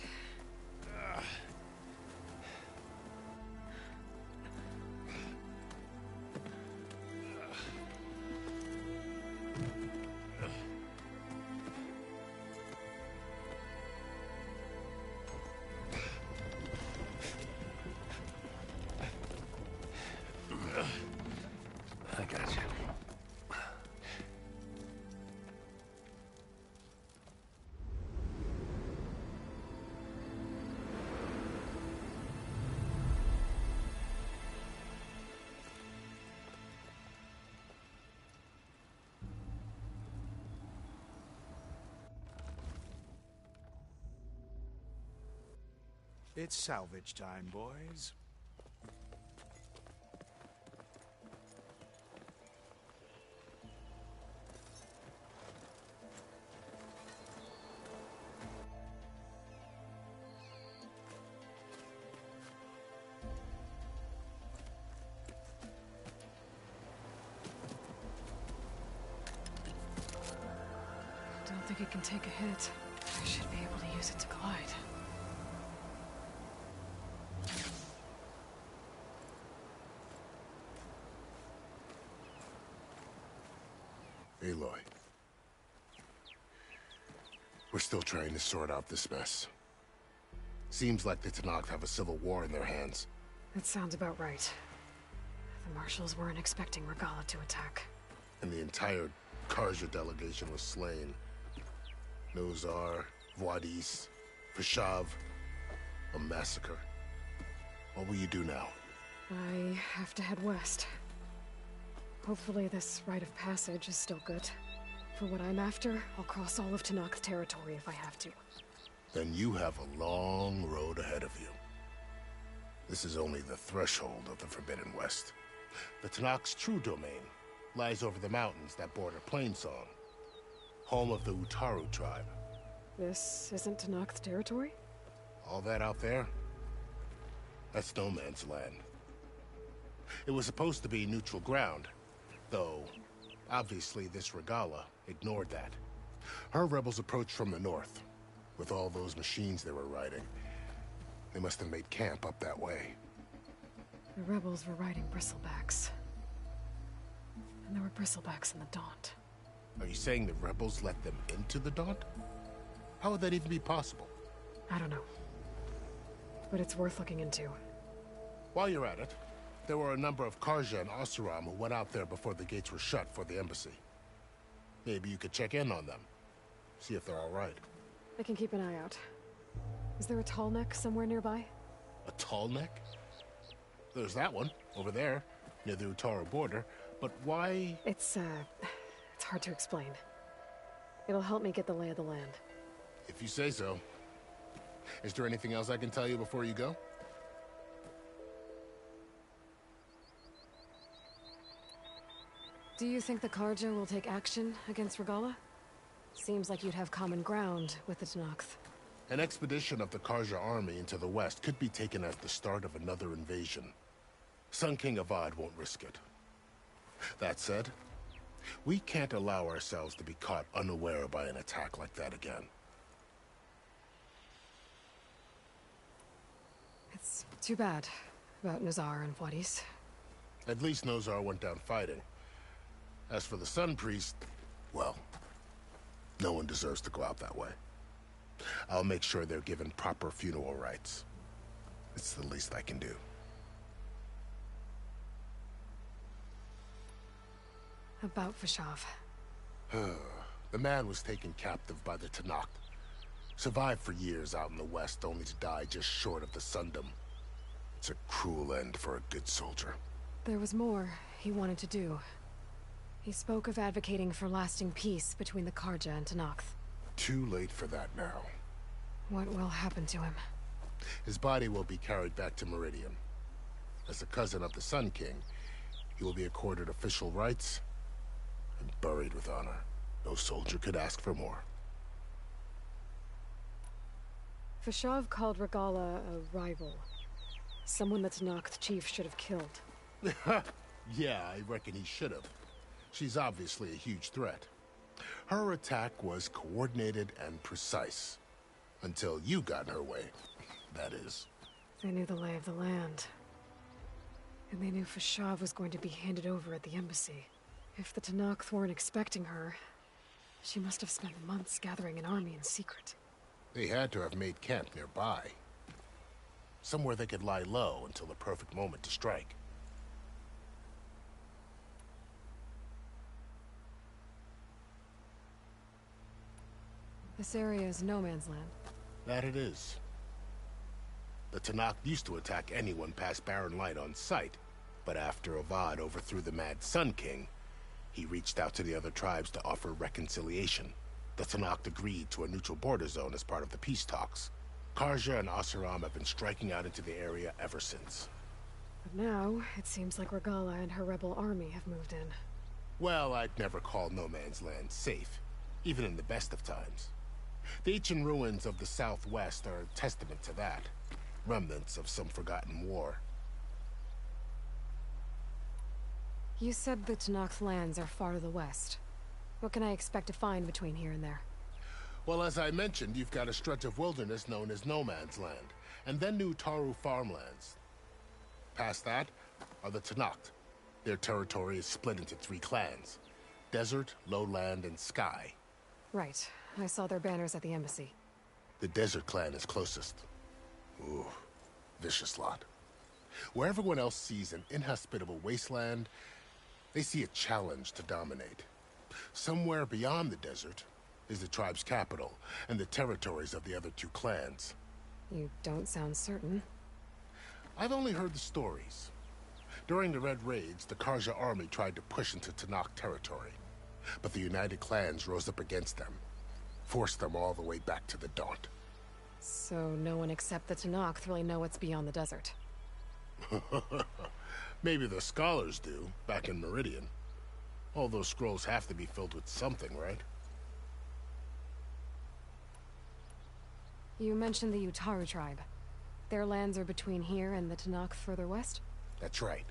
It's salvage time, boys. Don't think it can take a hit. I should be able to use it to glide. Aloy. We're still trying to sort out this mess. Seems like the Tenakth have a civil war in their hands. That sounds about right. The marshals weren't expecting Regalla to attack. And the entire Karja delegation was slain. Nozar, Voidis, Vashav. A massacre. What will you do now? I have to head west. Hopefully this rite of passage is still good. For what I'm after, I'll cross all of Tenakth territory if I have to. Then you have a long road ahead of you. This is only the threshold of the Forbidden West. The Tenakth's true domain lies over the mountains that border Plainsong, home of the Utaru tribe. This isn't Tenakth territory? All that out there? That's no man's land. It was supposed to be neutral ground, though obviously this Regalla ignored that. Her rebels approached from the north, with all those machines they were riding. They must have made camp up that way. The rebels were riding bristlebacks. And there were bristlebacks in the Daunt. Are you saying the rebels let them into the Daunt? How would that even be possible? I don't know. But it's worth looking into. While you're at it, there were a number of Karja and Oseram who went out there before the gates were shut for the embassy. Maybe you could check in on them. See if they're all right. I can keep an eye out. Is there a tall neck somewhere nearby? A tall neck? There's that one, over there, near the Utaru border. But why? It's hard to explain. It'll help me get the lay of the land. If you say so. Is there anything else I can tell you before you go? Do you think the Karja will take action against Regalla? Seems like you'd have common ground with the Tenakth. An expedition of the Karja army into the west could be taken as the start of another invasion. Sun King Avad won't risk it. That said, we can't allow ourselves to be caught unaware by an attack like that again. It's too bad about Nozar and Voidis. At least Nozar went down fighting. As for the Sun Priest, well, no one deserves to go out that way. I'll make sure they're given proper funeral rites. It's the least I can do. About Vashav. The man was taken captive by the Tenakth. Survived for years out in the west, only to die just short of the Sundom. It's a cruel end for a good soldier. There was more he wanted to do. He spoke of advocating for lasting peace between the Karja and Tenakth. Too late for that now. What will happen to him? His body will be carried back to Meridian. As a cousin of the Sun King, he will be accorded official rights and buried with honor. No soldier could ask for more. Vashav called Regalla a rival. Someone the Tenakth chief should have killed. Yeah, I reckon he should have. She's obviously a huge threat. Her attack was coordinated and precise. Until you got in her way, that is. They knew the lay of the land. And they knew Vashav was going to be handed over at the embassy. If the Tenakth weren't expecting her, she must have spent months gathering an army in secret. They had to have made camp nearby. Somewhere they could lie low until the perfect moment to strike. This area is no man's land. That it is. The Tenakth used to attack anyone past Barren Light on sight, but after Avad overthrew the Mad Sun King, he reached out to the other tribes to offer reconciliation. The Tenakth agreed to a neutral border zone as part of the peace talks. Karja and Oseram have been striking out into the area ever since. But now, it seems like Regala and her rebel army have moved in. Well, I'd never call No Man's Land safe, even in the best of times. The ancient ruins of the Southwest are a testament to that. Remnants of some forgotten war. You said the Tenakth lands are far to the west. What can I expect to find between here and there? Well, as I mentioned, you've got a stretch of wilderness known as No Man's Land, and then New Taru farmlands. Past that are the Tenakth. Their territory is split into 3 clans: Desert, Lowland, and Sky. Right. I saw their banners at the embassy. The Desert clan is closest. Ooh, vicious lot. Where everyone else sees an inhospitable wasteland, they see a challenge to dominate. Somewhere beyond the desert is the tribe's capital and the territories of the other 2 clans. You don't sound certain. I've only heard the stories. During the Red Raids, the Karja army tried to push into Tenakth territory, but the United Clans rose up against them, forced them all the way back to the Daunt. So no one except the Tenakth really know what's beyond the desert. Maybe the scholars do, back in Meridian. All those scrolls have to be filled with something, right? You mentioned the Utaru tribe. Their lands are between here and the Tenakth further west? That's right.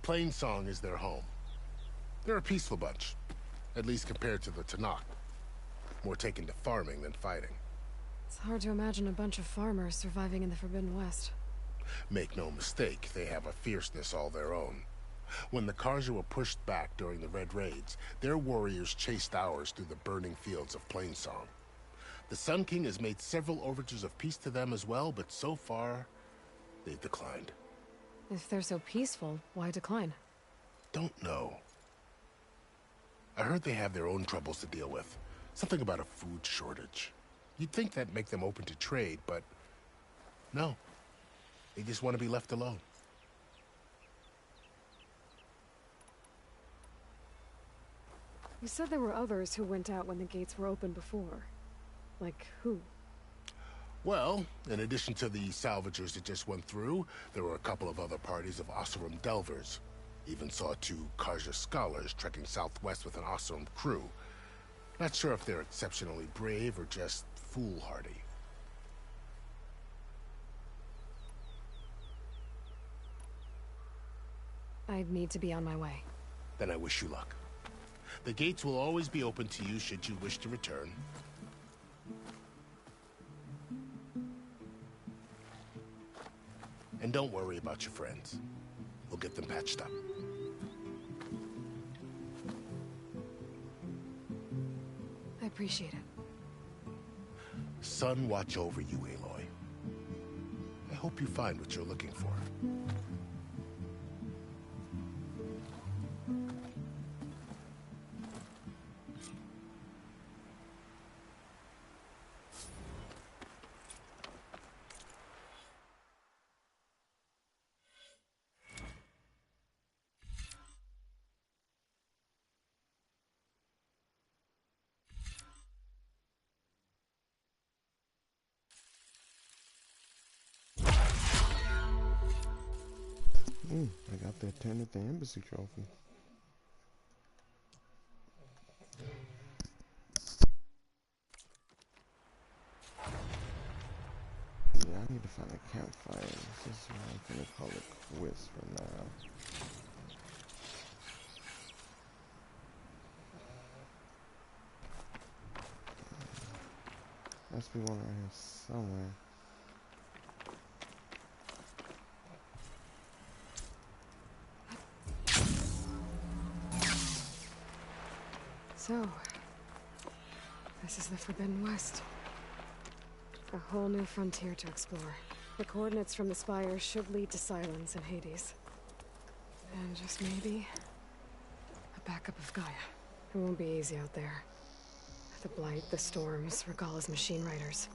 Plainsong is their home. They're a peaceful bunch, at least compared to the Tenakth. More taken to farming than fighting. It's hard to imagine a bunch of farmers surviving in the Forbidden West. Make no mistake, they have a fierceness all their own. When the Karja were pushed back during the Red Raids, their warriors chased ours through the burning fields of Plainsong. The Sun King has made several overtures of peace to them as well, but so far, they've declined. If they're so peaceful, why decline? Don't know. I heard they have their own troubles to deal with. Something about a food shortage. You'd think that'd make them open to trade, but no. They just want to be left alone. You said there were others who went out when the gates were open before. Like who? Well, in addition to the salvagers that just went through, there were a couple of other parties of Oseram delvers. Even saw 2 Karja scholars trekking southwest with an Oseram crew. Not sure if they're exceptionally brave or just foolhardy. I'd need to be on my way. Then I wish you luck. The gates will always be open to you should you wish to return. And don't worry about your friends. We'll get them patched up. I appreciate it. Sun watch over you, Aloy. I hope you find what you're looking for. I got that 10 at the embassy trophy. Yeah, I need to find a campfire. This is what I'm gonna call it quits for now. Must be one right here somewhere. So, this is the Forbidden West. A whole new frontier to explore. The coordinates from the spire should lead to Silence and Hades. And just maybe, a backup of Gaia. It won't be easy out there. The Blight, the Storms, Regala's machine riders.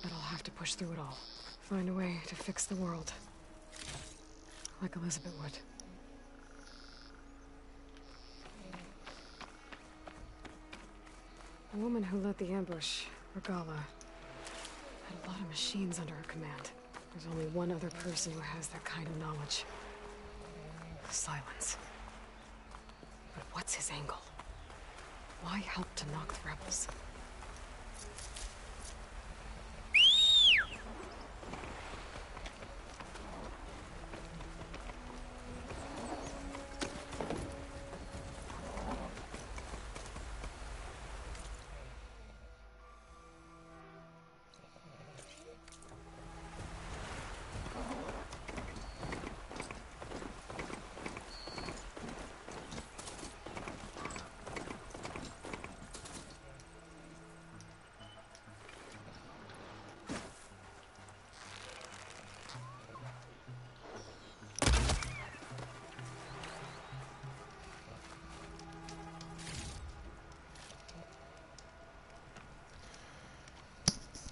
But I'll have to push through it all. Find a way to fix the world. Like Elizabeth would. The woman who led the ambush, Regala, Had a lot of machines under her command. There's only one other person who has that kind of knowledge. Silence. But what's his angle? Why help to knock the rebels?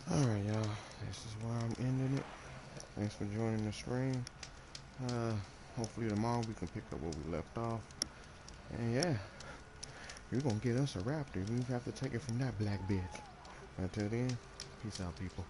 Alright, y'all. This is where I'm ending it. Thanks for joining the stream. Hopefully tomorrow we can pick up where we left off. And yeah, you're gonna get us a raptor. We have to take it from that black bitch. Until then, peace out, people.